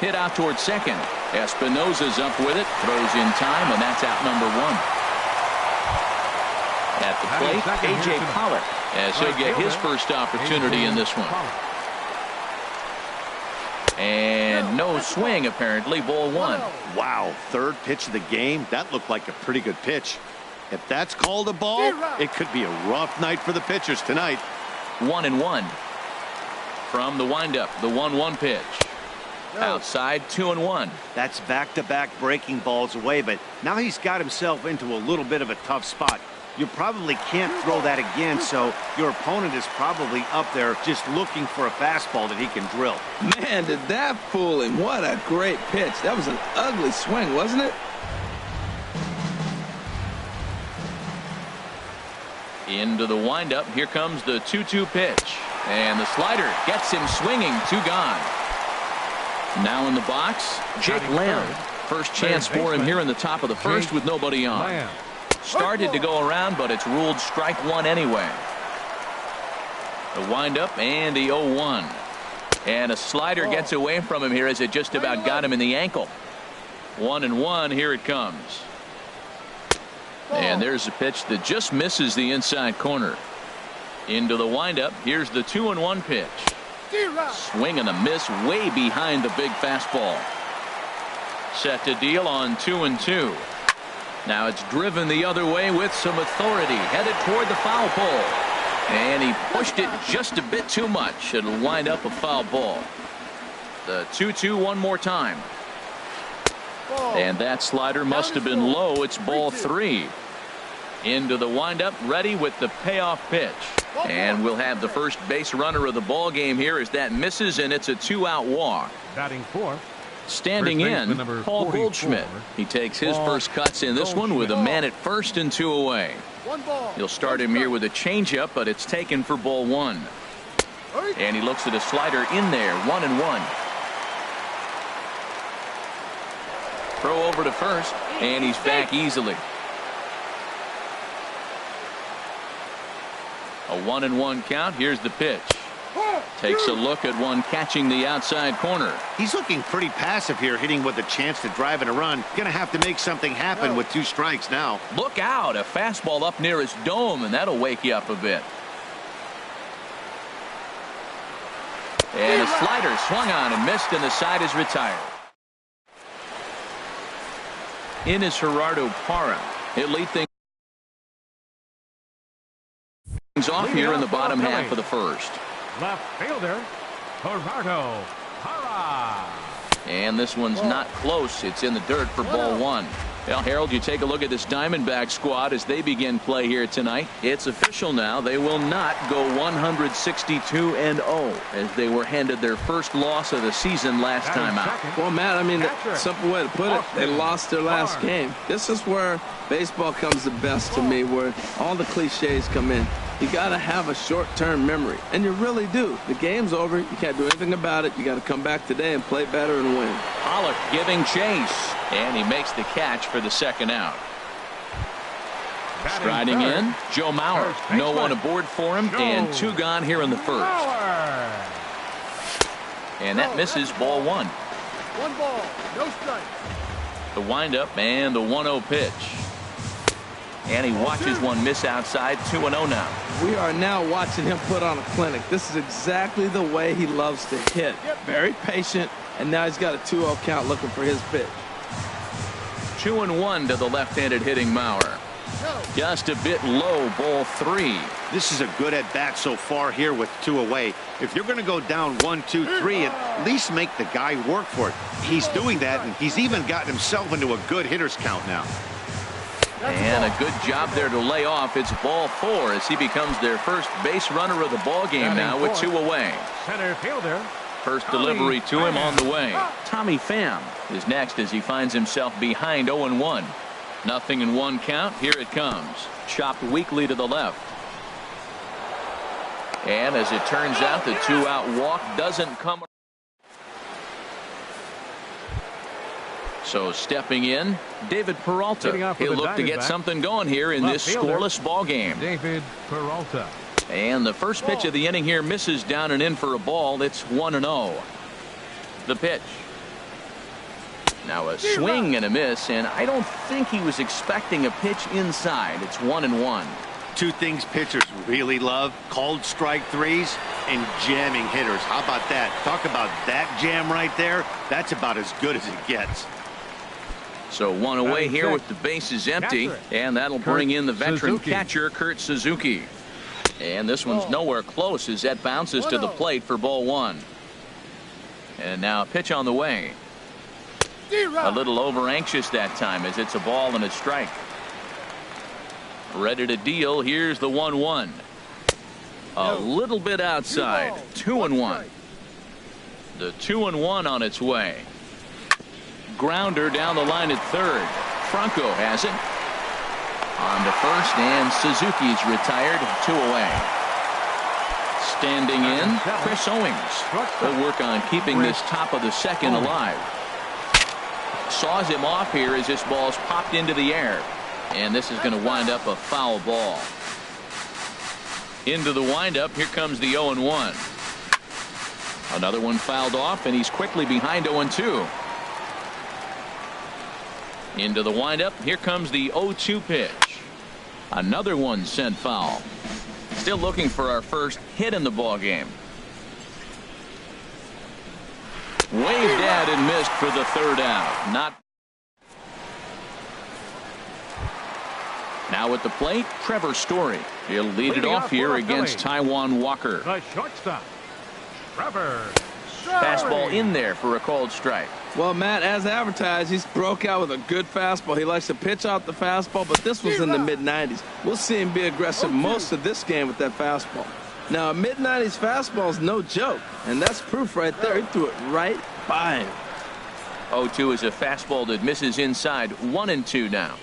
Hit out towards second. Espinosa's up with it, throws in time, and that's out number 1. At the plate, A.J. Pollock, as he'll get his first opportunity in this one. And no swing, apparently, ball 1. Wow, third pitch of the game. That looked like a pretty good pitch. If that's called a ball, it could be a rough night for the pitchers tonight. 1-1. From the windup, the 1-1 pitch. Outside, 2-1. That's back-to-back breaking balls away, but now he's got himself into a little bit of a tough spot. You probably can't throw that again, so your opponent is probably up there just looking for a fastball that he can drill. Man, did that fool him. What a great pitch. That was an ugly swing, wasn't it? Into the windup. Here comes the 2-2 pitch. And the slider gets him swinging. 2 gone. Now in the box, Jake Lamb. First chance for him here in the top of the first with nobody on. Started to go around, but it's ruled strike 1 anyway. The windup and the 0-1. And a slider gets away from him here as it just about got him in the ankle. 1-1. Here it comes. And there's a pitch that just misses the inside corner. Into the windup. Here's the 2-1 pitch. Swing and a miss way behind the big fastball. Set to deal on 2-2. Now it's driven the other way with some authority, headed toward the foul pole. And he pushed it just a bit too much. It'll wind up a foul ball. The 2-2 one more time. And that slider must have been low. It's ball 3. Into the windup, ready with the payoff pitch. And we'll have the first base runner of the ball game here as that misses, and it's a 2-out walk. Batting 4th. Standing in, Paul Goldschmidt. He takes his first cuts in this one with a man at first and 2 away. He'll start him here with a changeup, but it's taken for ball 1. And he looks at a slider in there. 1-1. Throw over to first, and he's back easily. A 1-1 count. Here's the pitch. Takes a look at one catching the outside corner. He's looking pretty passive here, hitting with a chance to drive in a run. Gonna have to make something happen with 2 strikes now. Look out, a fastball up near his dome, and that'll wake you up a bit. And a slider swung on and missed, and the side is retired. In is Gerardo Parra. He'll lead things off here in the bottom half of the first. Left fielder, Gerardo Parra. And this one's not close. It's in the dirt for ball 1. Well, Harold, you take a look at this Diamondback squad as they begin play here tonight. It's official now. They will not go 162-0 as they were handed their first loss of the season last time out. Well, Matt, I mean, the simple way to put it, they lost their last game. This is where baseball comes the best to me, where all the cliches come in. You got to have a short-term memory, and you really do. The game's over. You can't do anything about it. You got to come back today and play better and win. Pollock giving chase, and he makes the catch for the second out. Striding in, Joe Mauer. No one aboard for him, and 2 gone here in the first. And that misses ball 1. 1 ball, no strike. The windup and the 1-0 pitch. And he watches one miss outside. 2-0 now. We are now watching him put on a clinic. This is exactly the way he loves to hit. Very patient, and now he's got a 2-0 count looking for his pitch. 2-1 to the left-handed hitting Mauer. Just a bit low, ball 3. This is a good at-bat so far here with 2 away. If you're going to go down 1, 2, 3, at least make the guy work for it. He's doing that, and he's even gotten himself into a good hitter's count now. And a good job there to lay off. It's ball 4 as he becomes their first base runner of the ball game now with 2 away. Center fielder. First delivery to him on the way. Tommy Pham is next as he finds himself behind 0-1. 0-1 count. Here it comes. Chopped weakly to the left. And as it turns out, the 2-out walk doesn't come. So stepping in, David Peralta. He'll look to get something going here in this scoreless ball game. David Peralta. And the first pitch of the inning here misses down and in for a ball. It's 1-0. The pitch. Now a swing and a miss, and I don't think he was expecting a pitch inside. It's 1-1. 2 things pitchers really love: called strike threes and jamming hitters. How about that? Talk about that jam right there. That's about as good as it gets. So 1 away here with the bases empty, and that'll bring in the veteran catcher Kurt Suzuki. And this one's nowhere close as that bounces to the plate for ball 1. And now a pitch on the way. A little over anxious that time as it's a ball and a strike. Ready to deal. Here's the 1-1. A little bit outside. 2-1. The 2-1 on its way. Grounder down the line at third. Franco has it. On to first, and Suzuki's retired. 2 away. Standing in, Chris Owings. He'll work on keeping this top of the second alive. Saws him off here as this ball's popped into the air. And this is going to wind up a foul ball. Into the windup. Here comes the 0-1. Another one fouled off, and he's quickly behind 0-2. Into the windup. Here comes the 0-2 pitch. Another one sent foul. Still looking for our first hit in the ball game. Waved at and missed for the 3rd out. Not. Now at the plate, Trevor Story. He'll lead it off here against Taijuan Walker. The shortstop, Trevor. Fastball in there for a called strike. Well, Matt, as advertised, he's broke out with a good fastball. He likes to pitch out the fastball, but this was in the mid-90s. We'll see him be aggressive most of this game with that fastball. Now, a mid-90s fastball is no joke, and that's proof right there. He threw it right by him. 0-2 is a fastball that misses inside. 1-2 now.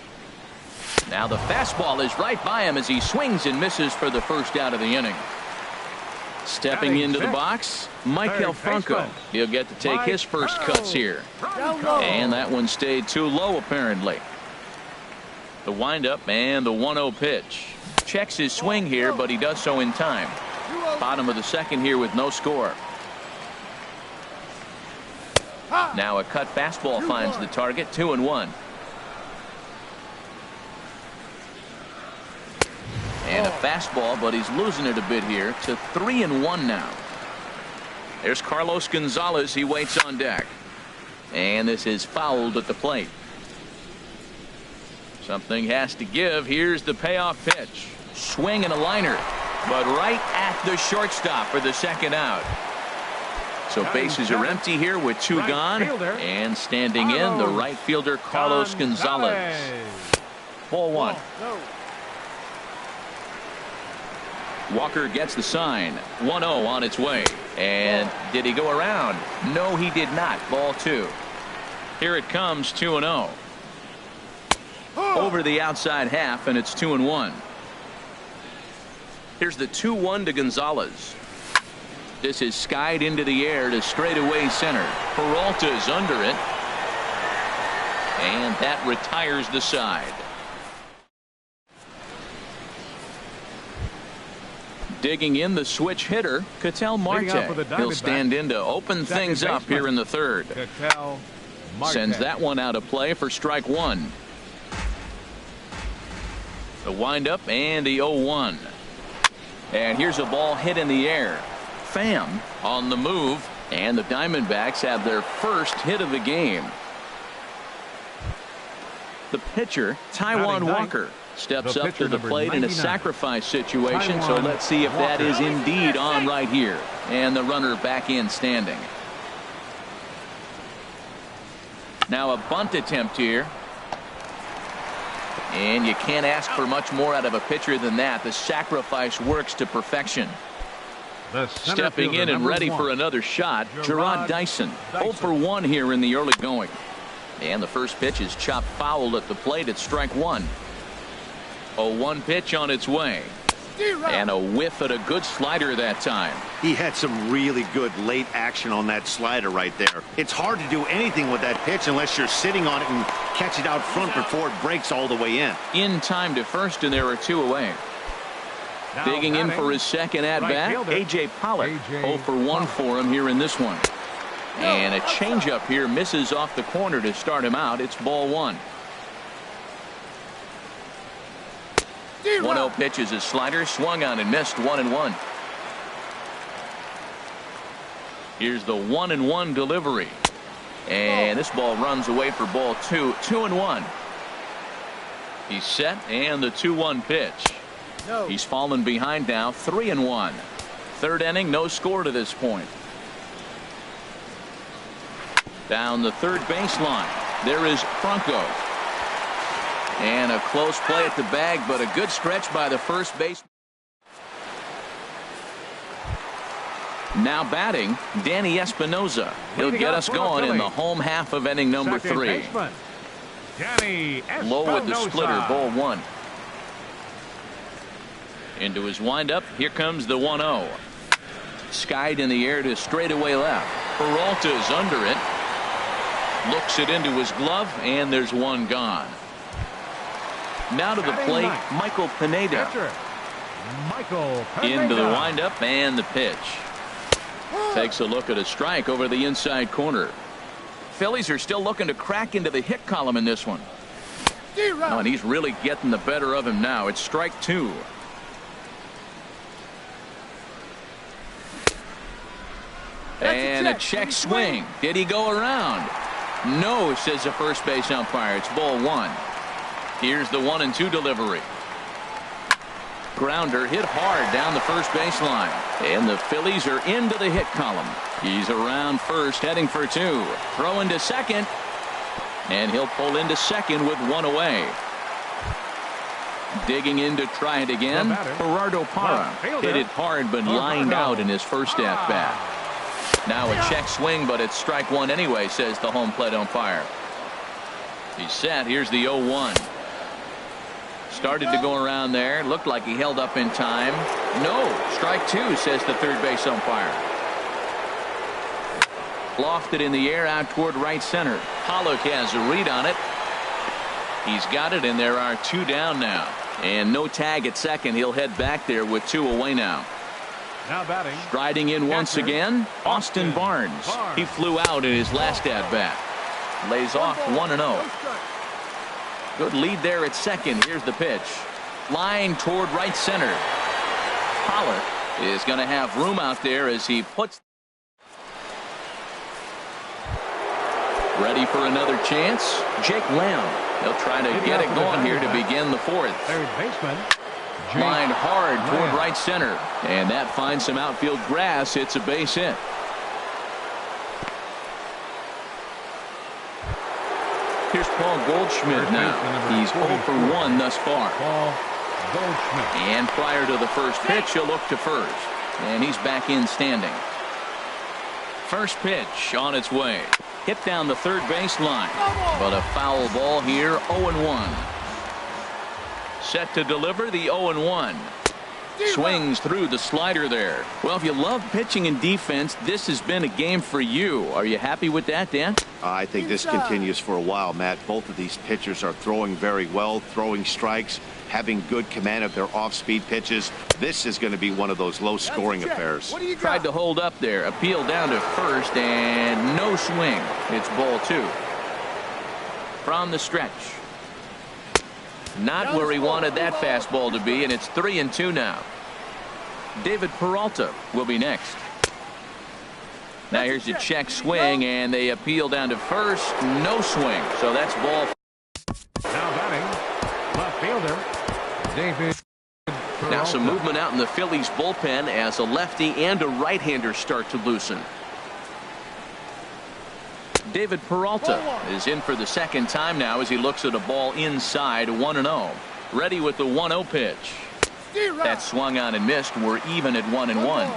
Now the fastball is right by him as he swings and misses for the first out of the inning. Stepping into the box, Michael Franco. He'll get to take his first cuts here. And that one stayed too low apparently. The windup and the 1-0 pitch. Checks his swing here, but he does so in time. Bottom of the second here with no score. Now a cut fastball finds the target. 2-1. And a fastball, but he's losing it a bit here to 3-1 now. There's Carlos Gonzalez. He waits on deck. And this is fouled at the plate. Something has to give. Here's the payoff pitch. Swing and a liner, but right at the shortstop for the 2nd out. So bases are empty here with 2 gone. And standing in, the right fielder Carlos Gonzalez. Ball 1. Walker gets the sign. 1-0 on its way. And did he go around? No, he did not. Ball 2. Here it comes. 2-0. Over the outside half, and it's 2-1. Here's the 2-1 to Gonzalez. This is skied into the air to straightaway center. Peralta's under it. And that retires the side. Digging in the switch hitter, Ketel Marte. He'll stand in to open things up here in the 3rd. Sends that one out of play for strike 1. The windup and the 0-1. And here's a ball hit in the air. Pham on the move, and the Diamondbacks have their first hit of the game. The pitcher, Taijuan Walker, Steps up to the plate in a sacrifice situation, so let's see if that is indeed on right here. And the runner back in standing. Now a bunt attempt here. And you can't ask for much more out of a pitcher than that. The sacrifice works to perfection. Stepping in and ready for another shot, Gerard Dyson. 0 for 1 here in the early going. And the first pitch is chopped foul at the plate at strike one. A 1 pitch on its way. And a whiff at a good slider that time. He had some really good late action on that slider right there. It's hard to do anything with that pitch unless you're sitting on it and catch it out front before it breaks all the way in. In time to first, and there are 2 away. Now Digging in for his second at-bat, A.J. Pollock. 0 for 1 for him here in this one. And a changeup here misses off the corner to start him out. It's ball 1. 1-0 pitch is his slider, swung on and missed. 1-1. Here's the 1-1 delivery. And this ball runs away for ball 2. 2-1. He's set, and the 2-1 pitch. No. He's fallen behind now. 3-1. Third inning, no score to this point. Down the third baseline. There is Franco. And a close play at the bag, but a good stretch by the first base. Now batting, Danny Espinosa. He'll get us going in the home half of inning number 3. Low with the splitter, ball 1. Into his windup, here comes the 1-0. Skied in the air to straightaway left. Peralta's under it. Looks it into his glove, and there's 1 gone. Now to the plate, Michael Pineda. Into the windup and the pitch. Takes a look at a strike over the inside corner. Phillies are still looking to crack into the hit column in this one. Oh, and he's really getting the better of him now. It's strike 2. And a check swing. Did he go around? No, says the first base umpire. It's ball 1. Here's the 1-2 delivery. Grounder hit hard down the first baseline. And the Phillies are into the hit column. He's around first, heading for 2. Throwing to second. And he'll pull into second with 1 away. Digging in to try it again. Gerardo Parra hit it hard but lined out in his first at-bat. Now a check swing, but it's strike 1 anyway, says the home plate umpire. He's set. Here's the 0-1. Started to go around there. Looked like he held up in time. No. Strike 2, says the third base umpire. Lofted in the air out toward right center. Pollock has a read on it. He's got it, and there are 2 down now. And no tag at second. He'll head back there with 2 away now. Now batting. Striding in once again, Austin Barnes. He flew out in his last at-bat. Lays off 1-0. Good lead there at second. Here's the pitch. Line toward right center. Pollock is going to have room out there as he puts. Ready for another chance. Jake Lamb. He'll try to get it going here to begin the 4th. Third baseman. Line hard toward right center. And that finds some outfield grass. It's a base hit. Here's Paul Goldschmidt now. He's 0 for 1 thus far. Paul Goldschmidt. And prior to the first pitch, he'll look to first. And he's back in standing. First pitch on its way. Hit down the third baseline. But a foul ball here, 0-1. Set to deliver the 0-1. Swings through the slider there. Well, if you love pitching and defense, this has been a game for you. Are you happy with that, Dan? I think this continues for a while, Matt. Both of these pitchers are throwing very well, throwing strikes, having good command of their off-speed pitches. This is going to be one of those low-scoring affairs. Tried to hold up there. Appeal down to first, and no swing. It's ball 2. From the stretch. Not where he wanted that fastball to be, and it's 3-2 now. David Peralta will be next. Now here's a check swing, and they appeal down to first. No swing, so that's ball. Now batting, left fielder David. Now some movement out in the Phillies bullpen as a lefty and a right-hander start to loosen. David Peralta is in for the second time now as he looks at a ball inside 1-0. Ready with the 1-0 pitch. That swung on and missed. We're even at 1-1.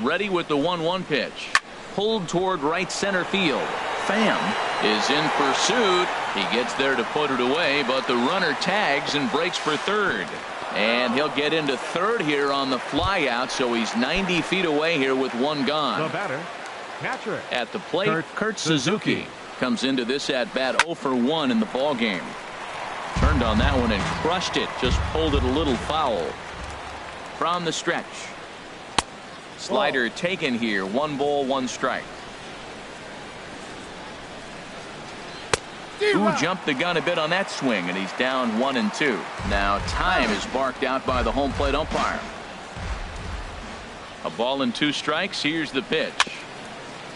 Ready with the 1-1 pitch. Pulled toward right center field. Pham is in pursuit. He gets there to put it away, but the runner tags and breaks for third. And he'll get into third here on the fly out, so he's 90 feet away here with one gone. The batter, catcher. At the plate, Kurt Suzuki comes into this at bat 0 for 1 in the ball game. Turned on that one and crushed it. Just pulled it a little foul. From the stretch. Slider taken here. 1 ball, 1 strike. Who jumped the gun a bit on that swing, and he's down 1-2. Now time is barked out by the home plate umpire. A ball and 2 strikes. Here's the pitch.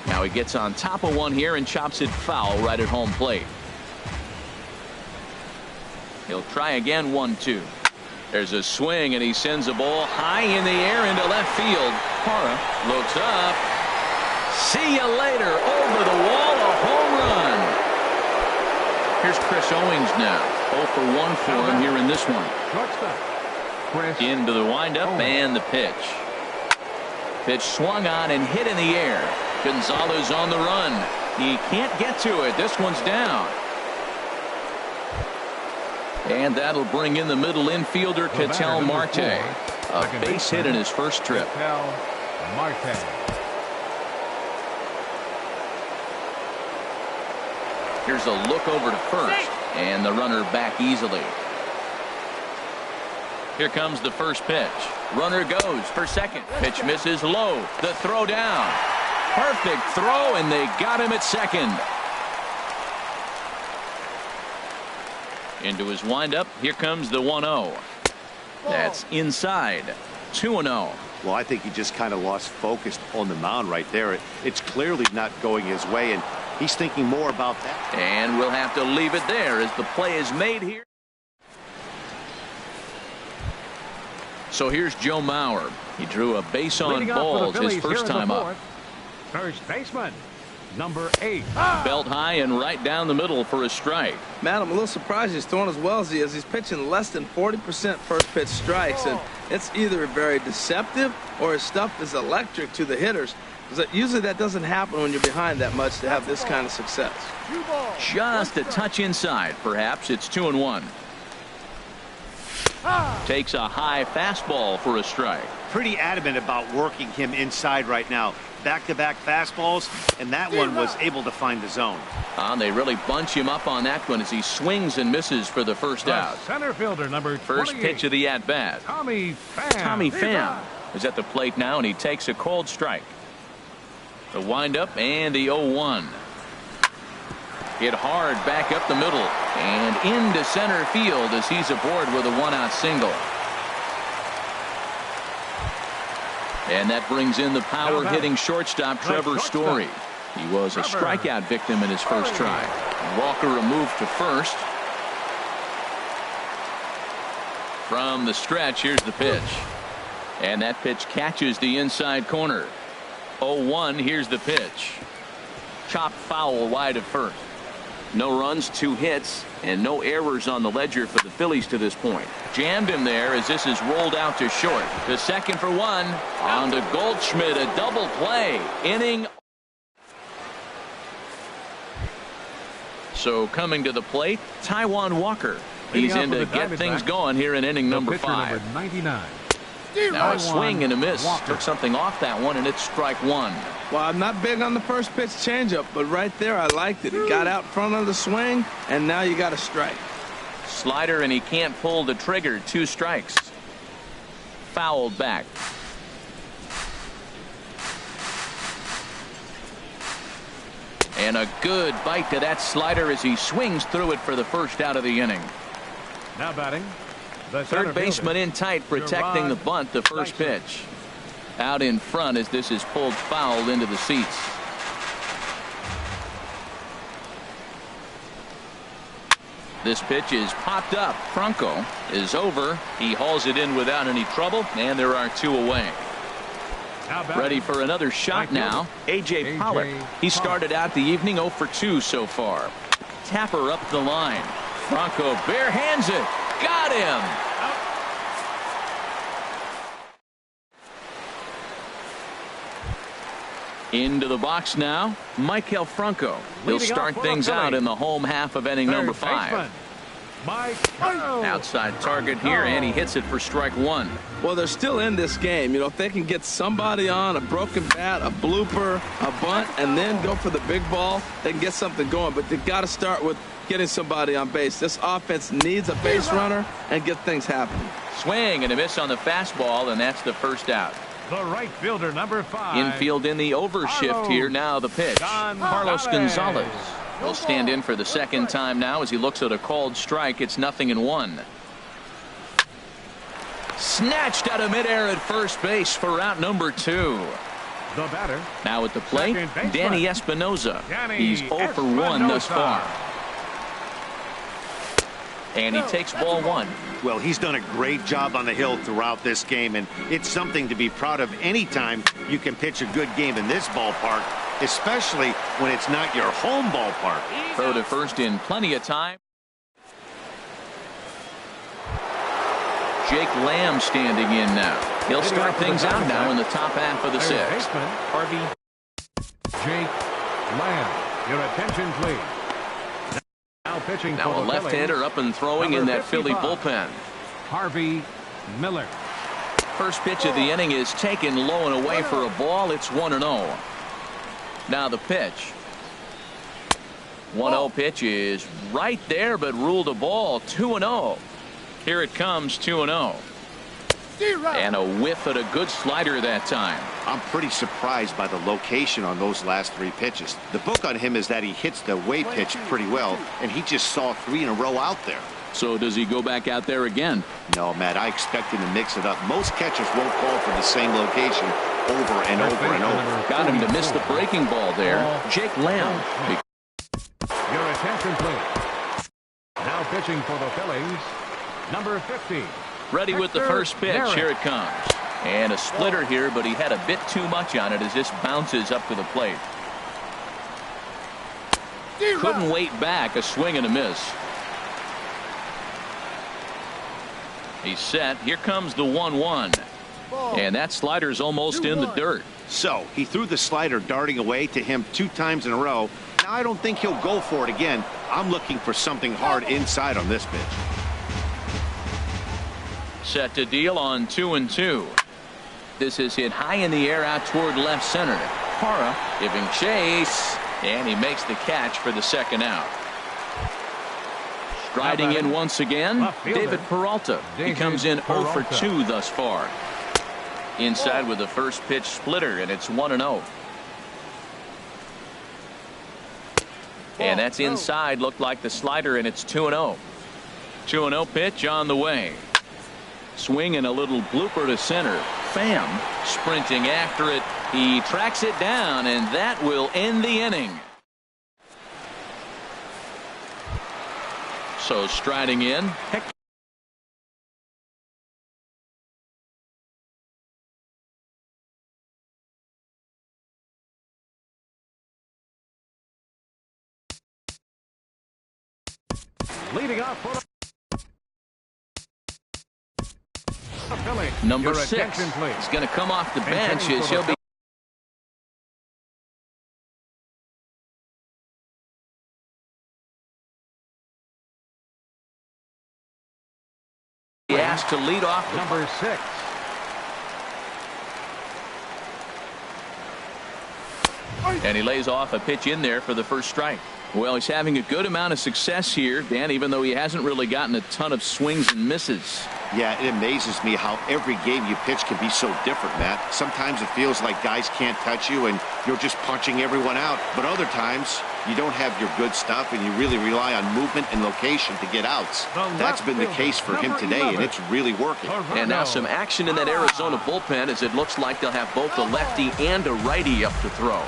Now he gets on top of one here and chops it foul right at home plate. He'll try again. 1-2. There's a swing, and he sends a ball high in the air into left field. Parra looks up. See you later. Over the wall, a home run. Here's Chris Owings now. 0 for 1 for him here in this one. Into the windup and the pitch. Pitch swung on and hit in the air. Gonzalez on the run. He can't get to it. This one's down. And that'll bring in the middle infielder, Ketel Marte. A base hit in his first trip. Here's a look over to first, and the runner back easily. Here comes the first pitch. Runner goes for second. Pitch misses low. The throw down. Perfect throw, and they got him at second. Into his windup. Here comes the 1-0. That's inside. 2-0. Well, I think he just kind of lost focus on the mound right there. It's clearly not going his way, and he's thinking more about that. And we'll have to leave it there as the play is made here. So here's Joe Mauer. He drew a base on balls his first time up. First baseman, number 8. Belt high and right down the middle for a strike. Man, I'm a little surprised he's throwing as well as he is. He's pitching less than 40% first pitch strikes, and it's either very deceptive or his stuff is electric to the hitters. Usually that doesn't happen when you're behind that much to have this kind of success. Just a touch inside. Perhaps it's 2-1. Takes a high fastball for a strike. Pretty adamant about working him inside right now. Back-to-back fastballs, and that one was able to find the zone. They really bunch him up on that one as he swings and misses for the first out. Center fielder number 28. First pitch of the at-bat. Tommy Pham is at the plate now, and he takes a cold strike. The windup and the 0-1. Hit hard back up the middle and into center field as he's aboard with a 1-out single. And that brings in the power-hitting shortstop Trevor Story. He was a strikeout victim in his first try. Walker a move to first. From the stretch, here's the pitch. And that pitch catches the inside corner. 0-1, here's the pitch. Chopped foul wide of first. No runs, 2 hits, and no errors on the ledger for the Phillies to this point. Jammed him there as this is rolled out to short. To second for 1. On to Goldschmidt, a double play. Inning. So coming to the plate, Taijuan Walker. He's in to get things going here in inning number 5. Number 99. Now a swing and a miss. Took something off that one, and it's strike 1. Well, I'm not big on the first pitch changeup, but right there I liked it. It got out front of the swing, and now you got a strike. Slider, and he can't pull the trigger. 2 strikes. Fouled back. And a good bite to that slider as he swings through it for the first out of the inning. Now batting. The third baseman in tight, protecting the bunt. The first pitch. Out in front as this is pulled foul into the seats. This pitch is popped up. Franco is over. He hauls it in without any trouble, and there are 2 away. Ready for another shot now. A.J. Pollock. He started out the evening 0 for 2 so far. Tapper up the line. Franco bare hands it. Got him. Into the box now, Maikel Franco. He'll start things out in the home half of inning number 5. Outside target here, and he hits it for strike 1. Well, they're still in this game. You know, if they can get somebody on, a broken bat, a blooper, a bunt, and then go for the big ball, they can get something going. But they've got to start with getting somebody on base. This offense needs a base runner and get things happening. Swing and a miss on the fastball, and that's the first out. The right fielder, number 5. Infield in the overshift here. Now the pitch. Carlos Gonzalez will stand in for the second time now as he looks at a called strike. It's 0-1. Snatched out of midair at first base for out number 2. The batter. Now at the plate, Danny Espinosa. He's 0 for 1 thus far. And he takes ball 1. Well, he's done a great job on the hill throughout this game, and it's something to be proud of anytime you can pitch a good game in this ballpark, especially when it's not your home ballpark. Throw to first in plenty of time. Jake Lamb standing in now. He'll start things out now in the top half of the 6th. Harvey. Jake Lamb. Your attention, please. Now a left-hander up and throwing in that Philly bullpen. Harvey Miller. First pitch of the inning is taken low and away for a ball. It's 1-0. Now the pitch. 1-0 pitch is right there, but ruled a ball. 2-0. Here it comes, 2-0. And a whiff at a good slider that time. I'm pretty surprised by the location on those last 3 pitches. The book on him is that he hits the way pitch pretty well, and he just saw 3 in a row out there. So does he go back out there again? No, Matt, I expect him to mix it up. Most catchers won't call for the same location over and over and over. Got him to miss the breaking ball there. Jake Lamb. Your attention, please. Now pitching for the Phillies, number 50. Ready with the first pitch. Here it comes. And a splitter here, but he had a bit too much on it as this bounces up to the plate. Couldn't wait back. A swing and a miss. He's set. Here comes the 1-1. And that slider's almost in the dirt. So he threw the slider darting away to him 2 times in a row. Now I don't think he'll go for it again. I'm looking for something hard inside on this pitch. Set to deal on 2-2. This is hit high in the air out toward left center. Parra giving chase, and he makes the catch for the second out. Striding in once again, David Peralta. He comes in 0 for 2 thus far. Inside with the first pitch splitter, and it's 1-0. And that's inside. Looked like the slider, and it's 2-0. 2-0 pitch on the way. Swing and a little blooper to center. Pham sprinting after it. He tracks it down, and that will end the inning. So striding in. Leading off for Number 6 is going to come off the bench as he'll be asked to lead off. Number 6. And he lays off a pitch in there for the first strike. Well, he's having a good amount of success here, Dan, even though he hasn't really gotten a ton of swings and misses. Yeah, it amazes me how every game you pitch can be so different, Matt. Sometimes it feels like guys can't touch you and you're just punching everyone out. But other times you don't have your good stuff and you really rely on movement and location to get outs. That's been the case for him today, and it's really working. And now some action in that Arizona bullpen as it looks like they'll have both a lefty and a righty up to throw.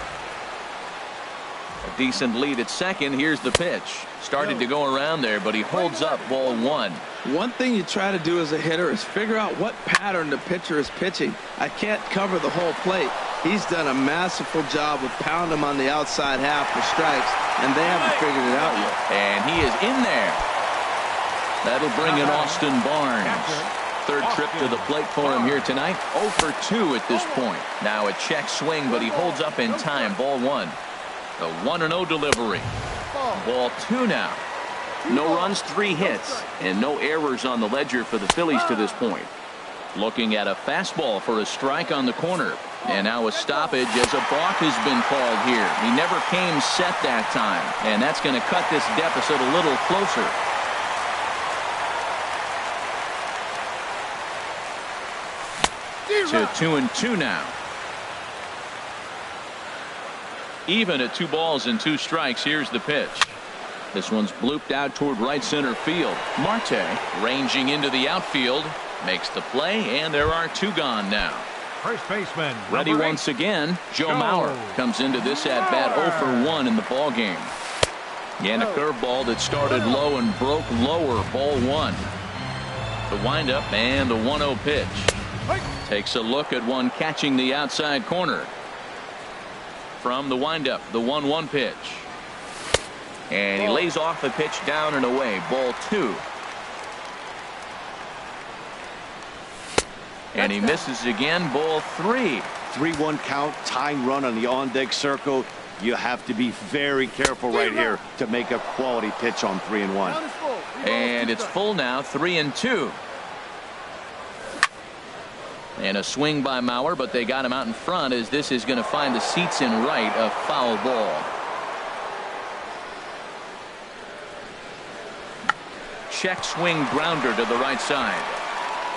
A decent lead at second. Here's the pitch. Started to go around there, but he holds up ball one. One thing you try to do as a hitter is figure out what pattern the pitcher is pitching. I can't cover the whole plate. He's done a masterful job of pounding him on the outside half for strikes, and they haven't figured it out yet. And he is in there. That'll bring in Austin Barnes. Third trip to the plate for him here tonight. 0 for 2 at this point. Now a check swing, but he holds up in time. Ball one. The 1-0 delivery. Ball two now. No runs, 3 hits, and no errors on the ledger for the Phillies to this point. Looking at a fastball for a strike on the corner. And now a stoppage as a balk has been called here. He never came set that time, and that's going to cut this deficit a little closer. To 2-2 now. Even at 2 balls and 2 strikes. Here's the pitch. This one's blooped out toward right center field. Marte ranging into the outfield, makes the play, and there are 2 gone now. First baseman. Ready once again. Joe Mauer comes into this at bat 0 for 1 in the ball game. And a curveball that started low and broke lower. Ball one. The windup and the 1-0 pitch. Takes a look at one catching the outside corner. From the windup, the 1-1 pitch. And he lays off the pitch down and away. Ball two. And he misses again. Ball three. 3-1 count, tying run on the on-deck circle. You have to be very careful right here to make a quality pitch on 3-1. And it's full now, 3-2. And a swing by Mauer, but they got him out in front as this is going to find the seats in right. A foul ball. Check swing grounder to the right side.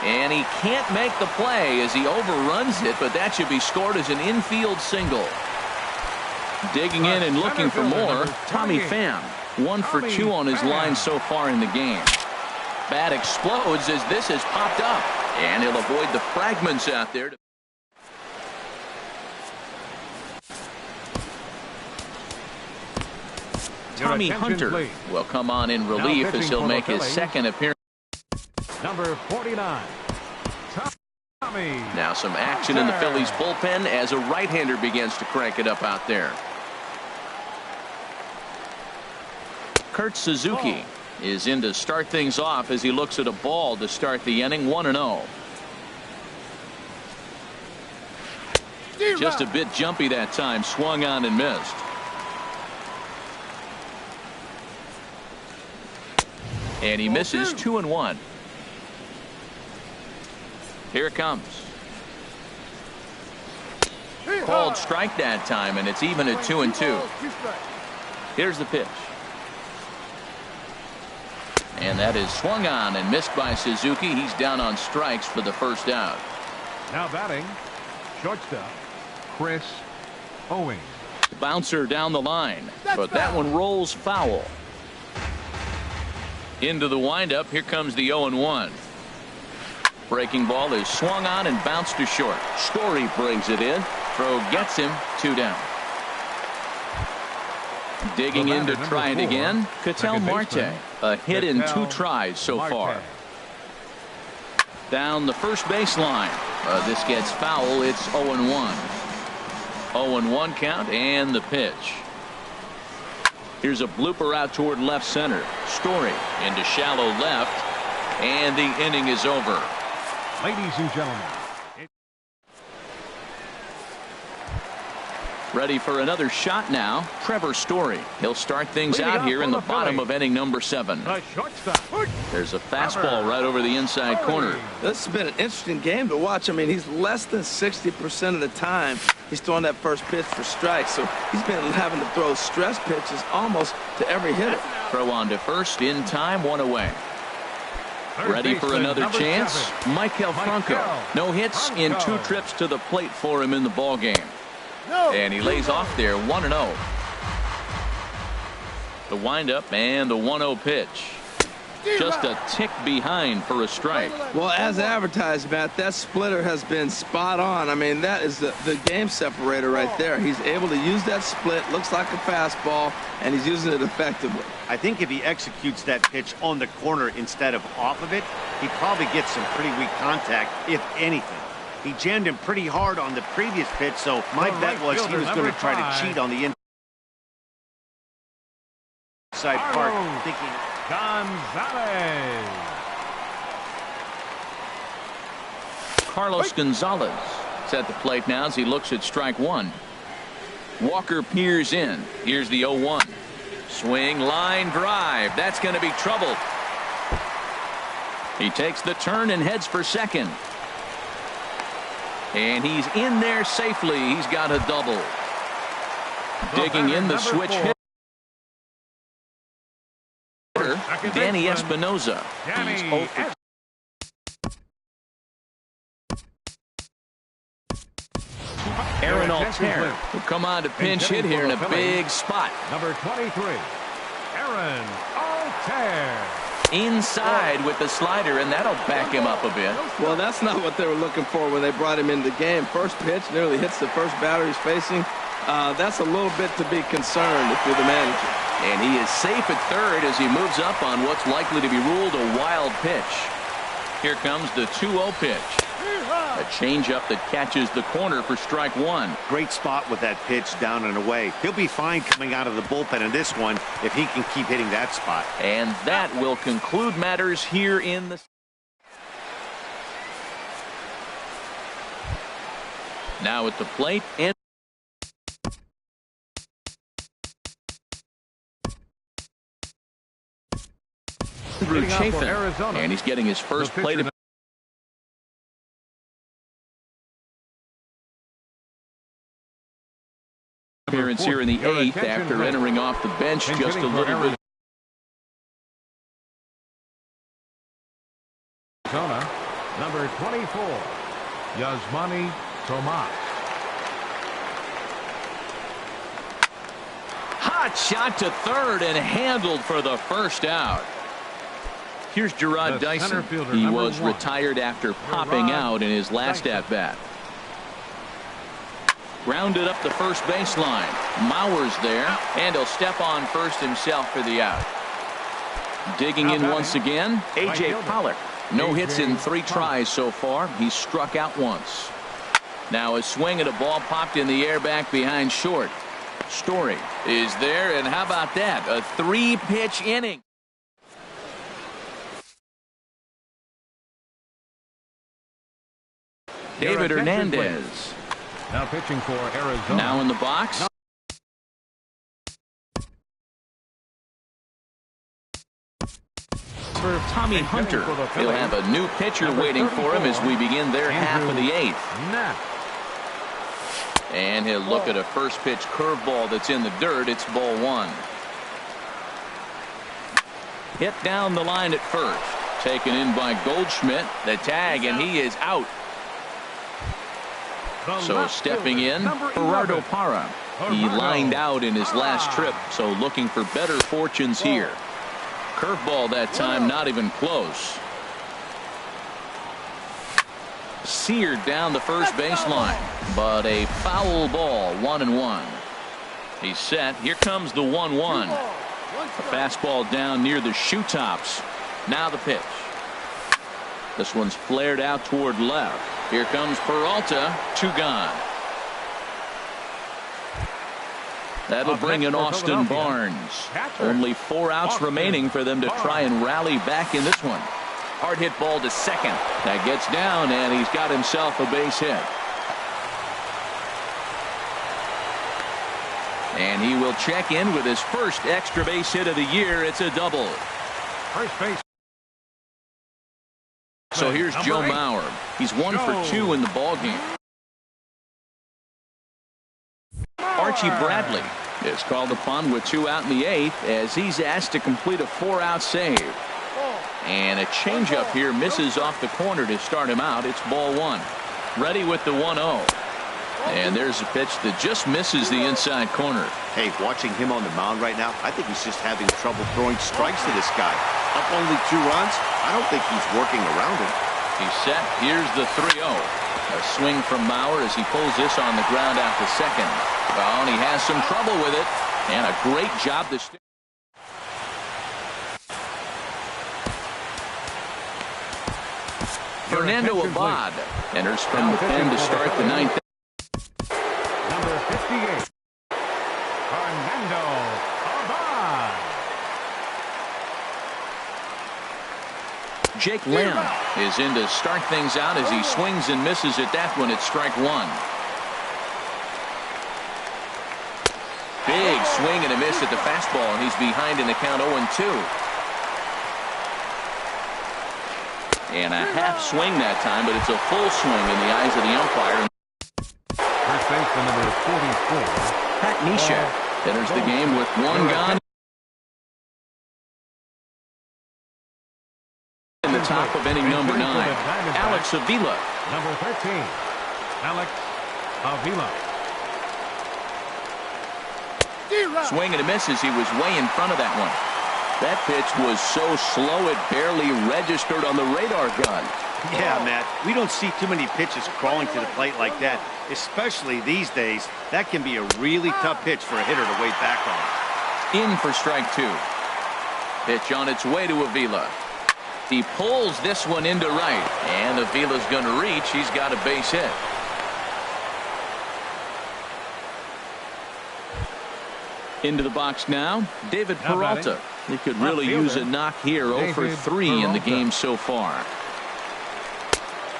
And he can't make the play as he overruns it, but that should be scored as an infield single. Digging in and looking for more, Tommy Pham. 1 for 2 on his line so far in the game. Bat explodes as this has popped up, and he'll avoid the fragments out there. Tommy Hunter will come on in relief as he'll make his second appearance. Number 49. Tommy. Now some action in the Phillies bullpen as a right-hander begins to crank it up out there. Kurt Suzuki is in to start things off as he looks at a ball to start the inning. 1-0. Just a bit jumpy that time. Swung on and missed. And he misses. 2-1. Here it comes. Called strike that time, and it's even at 2-2. Here's the pitch. And that is swung on and missed by Suzuki. He's down on strikes for the first out. Now batting, shortstop, Chris Owings. Bouncer down the line, but that one rolls foul. Into the windup. Here comes the 0-1. Breaking ball is swung on and bounced to short. Story brings it in. Throw gets him. 2 down. Digging in to try it again. Ketel Marte. A hit in 2 tries so far. Down the first baseline. This gets foul. It's 0-1. 0-1 count and the pitch. Here's a blooper out toward left center. Story into shallow left, and the inning is over. Ladies and gentlemen. Ready for another shot now. Trevor Story. He'll start things out here in the bottom of inning number 7. The shortstop. There's a fastball right over the inside corner. This has been an interesting game to watch. I mean, he's less than 60% of the time he's throwing that first pitch for strikes. So he's been having to throw stress pitches almost to every hitter. Throw on to first in time. 1 away. Ready for another chance. Maikel Franco. No hits in 2 trips to the plate for him in the ball game. And he lays off there. 1-0. The windup and the 1-0 pitch. just a tick behind for a strike. Well, as advertised, Matt, that splitter has been spot on. I mean, that is the game separator right there. He's able to use that split, looks like a fastball, and he's using it effectively. I think if he executes that pitch on the corner instead of off of it, he probably gets some pretty weak contact, if anything. He jammed him pretty hard on the previous pitch, so my bet was he was going to try to cheat on the inside part, thinking Gonzalez. Carlos Gonzalez is at the plate now as he looks at strike one. Walker peers in. Here's the 0-1. Swing, line drive. That's going to be trouble. He takes the turn and heads for second. And he's in there safely. He's got a double. Digging in the switch hitter, Danny Espinoza. He's 0 for Aaron Altair will come on to pinch hit here in a big spot. Number 23, Aaron Altair. Inside with the slider, and that'll back him up a bit. Well, that's not what they were looking for when they brought him into the game. First pitch nearly hits the first batter he's facing. That's a little bit to be concerned if you're the manager. And he is safe at third as he moves up on what's likely to be ruled a wild pitch. Here comes the 2-0 pitch. A changeup that catches the corner for strike one. great spot with that pitch down and away. He'll be fine coming out of the bullpen in this one if he can keep hitting that spot. And that will conclude matters here in the... Now at the plate, and Andrew Chafin, and he's getting his first plate appearance here in the 8th after entering off the bench just a little bit. Arizona, number 24, Yasmani Tomas. Hot shot to third and handled for the first out. Here's Gerard Dyson. He was retired after popping out in his last at-bat. Grounded up the first baseline. Mauer's there, and he'll step on first himself for the out. Digging in once again, A.J. Pollock. No hits in 3 tries so far. He's struck out once. Now a swing at a ball popped in the air back behind short. Story is there, and how about that? A 3-pitch inning. David Hernandez. Now pitching for Arizona. Now in the box. For Tommy Hunter, he'll have a new pitcher waiting for him as we begin their half of the 8th. And he'll look at a first pitch curveball that's in the dirt. It's ball 1. Hit down the line at first. Taken in by Goldschmidt. The tag, and he is out. So stepping in, Gerardo Parra. He lined out in his last trip, so looking for better fortunes here. Curveball that time, not even close. Seared down the first baseline, but a foul ball, 1-1. He's set. Here comes the 1-1. A fastball down near the shoe tops. Now the pitch. This one's flared out toward left. Here comes Peralta. 2 gone. That'll bring in Austin Barnes. Only 4 outs remaining for them to try and rally back in this one. Hard hit ball to second. That gets down, and he's got himself a base hit. And he will check in with his first extra base hit of the year. It's a double. First base. So here's Joe Mauer. He's 1 for 2 in the ballgame. Archie Bradley is called upon with 2 out in the 8th as he's asked to complete a 4-out save. And a changeup here misses off the corner to start him out. It's ball 1. Ready with the 1-0. And And there's a pitch that just misses the inside corner. Hey, watching him on the mound right now, I think he's just having trouble throwing strikes to this guy. Up only 2 runs, I don't think he's working around him. He's set. Here's the 3-0. A swing from Mauer as he pulls this on the ground out to second. Well, and he has some trouble with it. And a great job to stick. Fernando Abad enters from the pen to start the 9th. Number 58, Fernando Abad. Jake Lamb is in to start things out as he swings and misses at that one at strike 1. Big swing and a miss at the fastball, and he's behind in the count 0-2. And a half swing that time, but it's a full swing in the eyes of the umpire. First baseman number 44. Pat Nisha enters the game with 1 gone. In the top of inning number 9, Alex Avila. Number 13, Alex Avila. Swing and a miss as he was way in front of that one. That pitch was so slow it barely registered on the radar gun. Yeah, Matt, we don't see too many pitches crawling to the plate like that, especially these days. That can be a really tough pitch for a hitter to wait back on. In for strike 2. Pitch on its way to Avila. He pulls this one into right, and Avila's going to reach. He's got a base hit. Into the box now, David Peralta. He could really use a knock here. 0 for 3 in the game so far.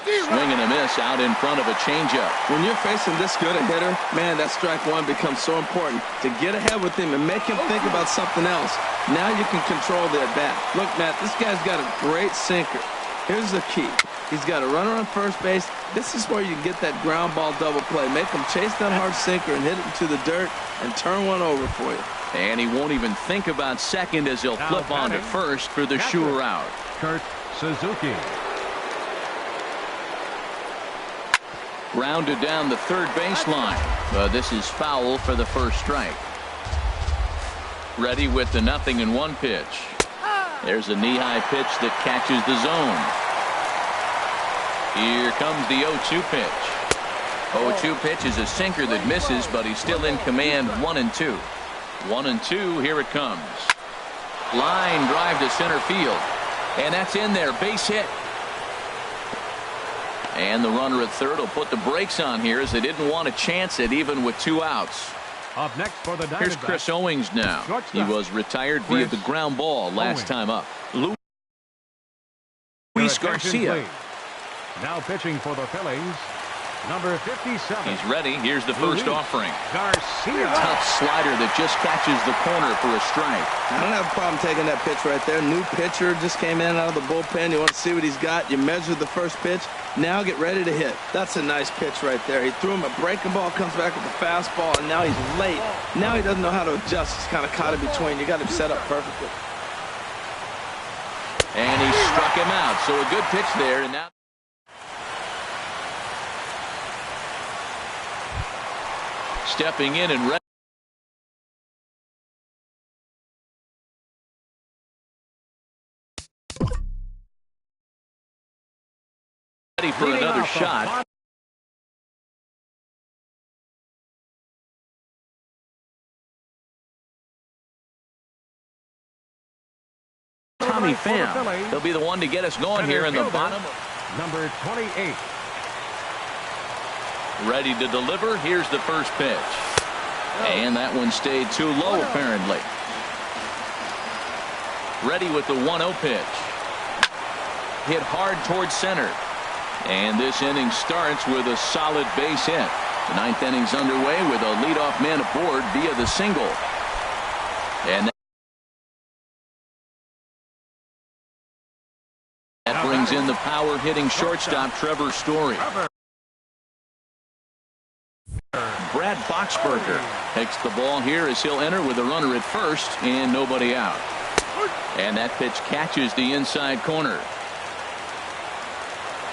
Swing and a miss out in front of a changeup. When you're facing this good a hitter, man, that strike 1 becomes so important to get ahead with him and make him think about something else. Now you can control the at-bat. Look, Matt, this guy's got a great sinker. Here's the key. He's got a runner on first base. This is where you can get that ground ball double play. Make him chase that hard sinker and hit it into the dirt and turn one over for you. And he won't even think about second as he'll flip on to first for the sure out. Kurt Suzuki. Grounded down the third baseline. But this is foul for the first strike. Ready with the 0-1 pitch. There's a knee-high pitch that catches the zone. Here comes the 0-2 pitch. 0-2 pitch is a sinker that misses, but he's still in command. 1-2. 1-2. Here it comes. Line drive to center field. And that's in there. Base hit. And the runner at third will put the brakes on here as they didn't want to chance it even with 2 outs. Up next for the Here's Chris Owings now. He was retired via the ground ball last time up. Luis Garcia. Now pitching for the Phillies, number 57. He's ready. Here's the first offering. Garcia. Tough slider that just catches the corner for a strike. I don't have a problem taking that pitch right there. New pitcher just came in out of the bullpen. You want to see what he's got. You measure the first pitch. Now get ready to hit. That's a nice pitch right there. He threw him a breaking ball, comes back with a fastball, and now he's late. Now he doesn't know how to adjust. He's kind of caught in between. You got him set up perfectly. And he struck him out. So a good pitch there. And now stepping in and ready for another shot. Tommy Pham. He'll be the one to get us going here in the bottom. Number 28. Ready to deliver. Here's the first pitch. And that one stayed too low apparently. Ready with the 1-0 pitch. Hit hard towards center. And this inning starts with a solid base hit. The 9th inning's underway with a leadoff man aboard via the single. And that brings in the power hitting shortstop Trevor Story. Brad Boxberger takes the ball here as he'll enter with a runner at first and nobody out. And that pitch catches the inside corner.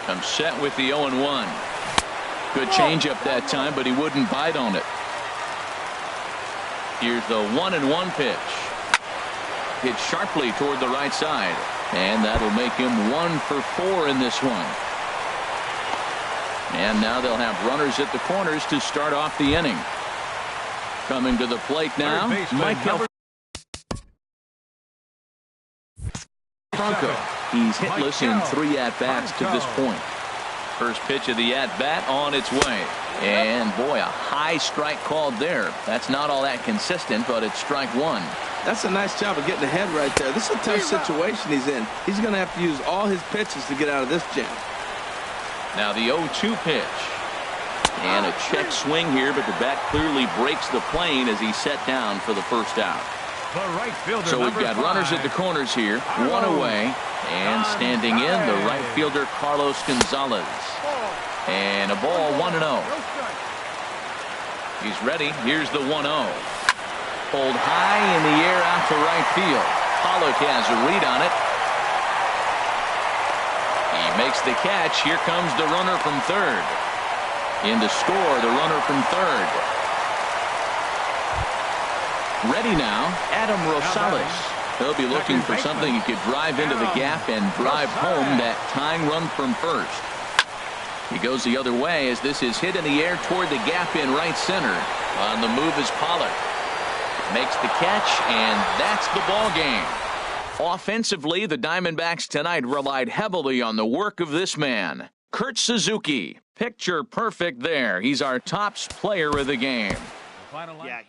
Comes set with the 0-1. Good changeup that time, but he wouldn't bite on it. Here's the 1-1 pitch. Hit sharply toward the right side. And that'll make him 1 for 4 in this one. And now they'll have runners at the corners to start off the inning. Coming to the plate now, Michael Franco. He's hitless in 3 at-bats to this point. First pitch of the at-bat on its way. And boy, a high strike called there. That's not all that consistent, but it's strike 1. That's a nice job of getting ahead right there. This is a tough situation he's in. He's going to have to use all his pitches to get out of this jam. Now the 0-2 pitch. And a check swing here, but the bat clearly breaks the plane as he's set down for the first out. So we've got runners at the corners here, 1 away, and standing in the right fielder Carlos Gonzalez. And a ball 1-0. He's ready. Here's the 1-0. Pulled high in the air out to right field. Pollock has a read on it. He makes the catch. Here comes the runner from third. In to score, the runner from third. Ready now, Adam Rosales. He'll be looking for something he could drive into the gap and drive home that tying run from first. He goes the other way as this is hit in the air toward the gap in right center. On the move is Pollock. Makes the catch, and that's the ball game. Offensively, the Diamondbacks tonight relied heavily on the work of this man, Kurt Suzuki. Picture perfect there. He's our tops player of the game. Yeah,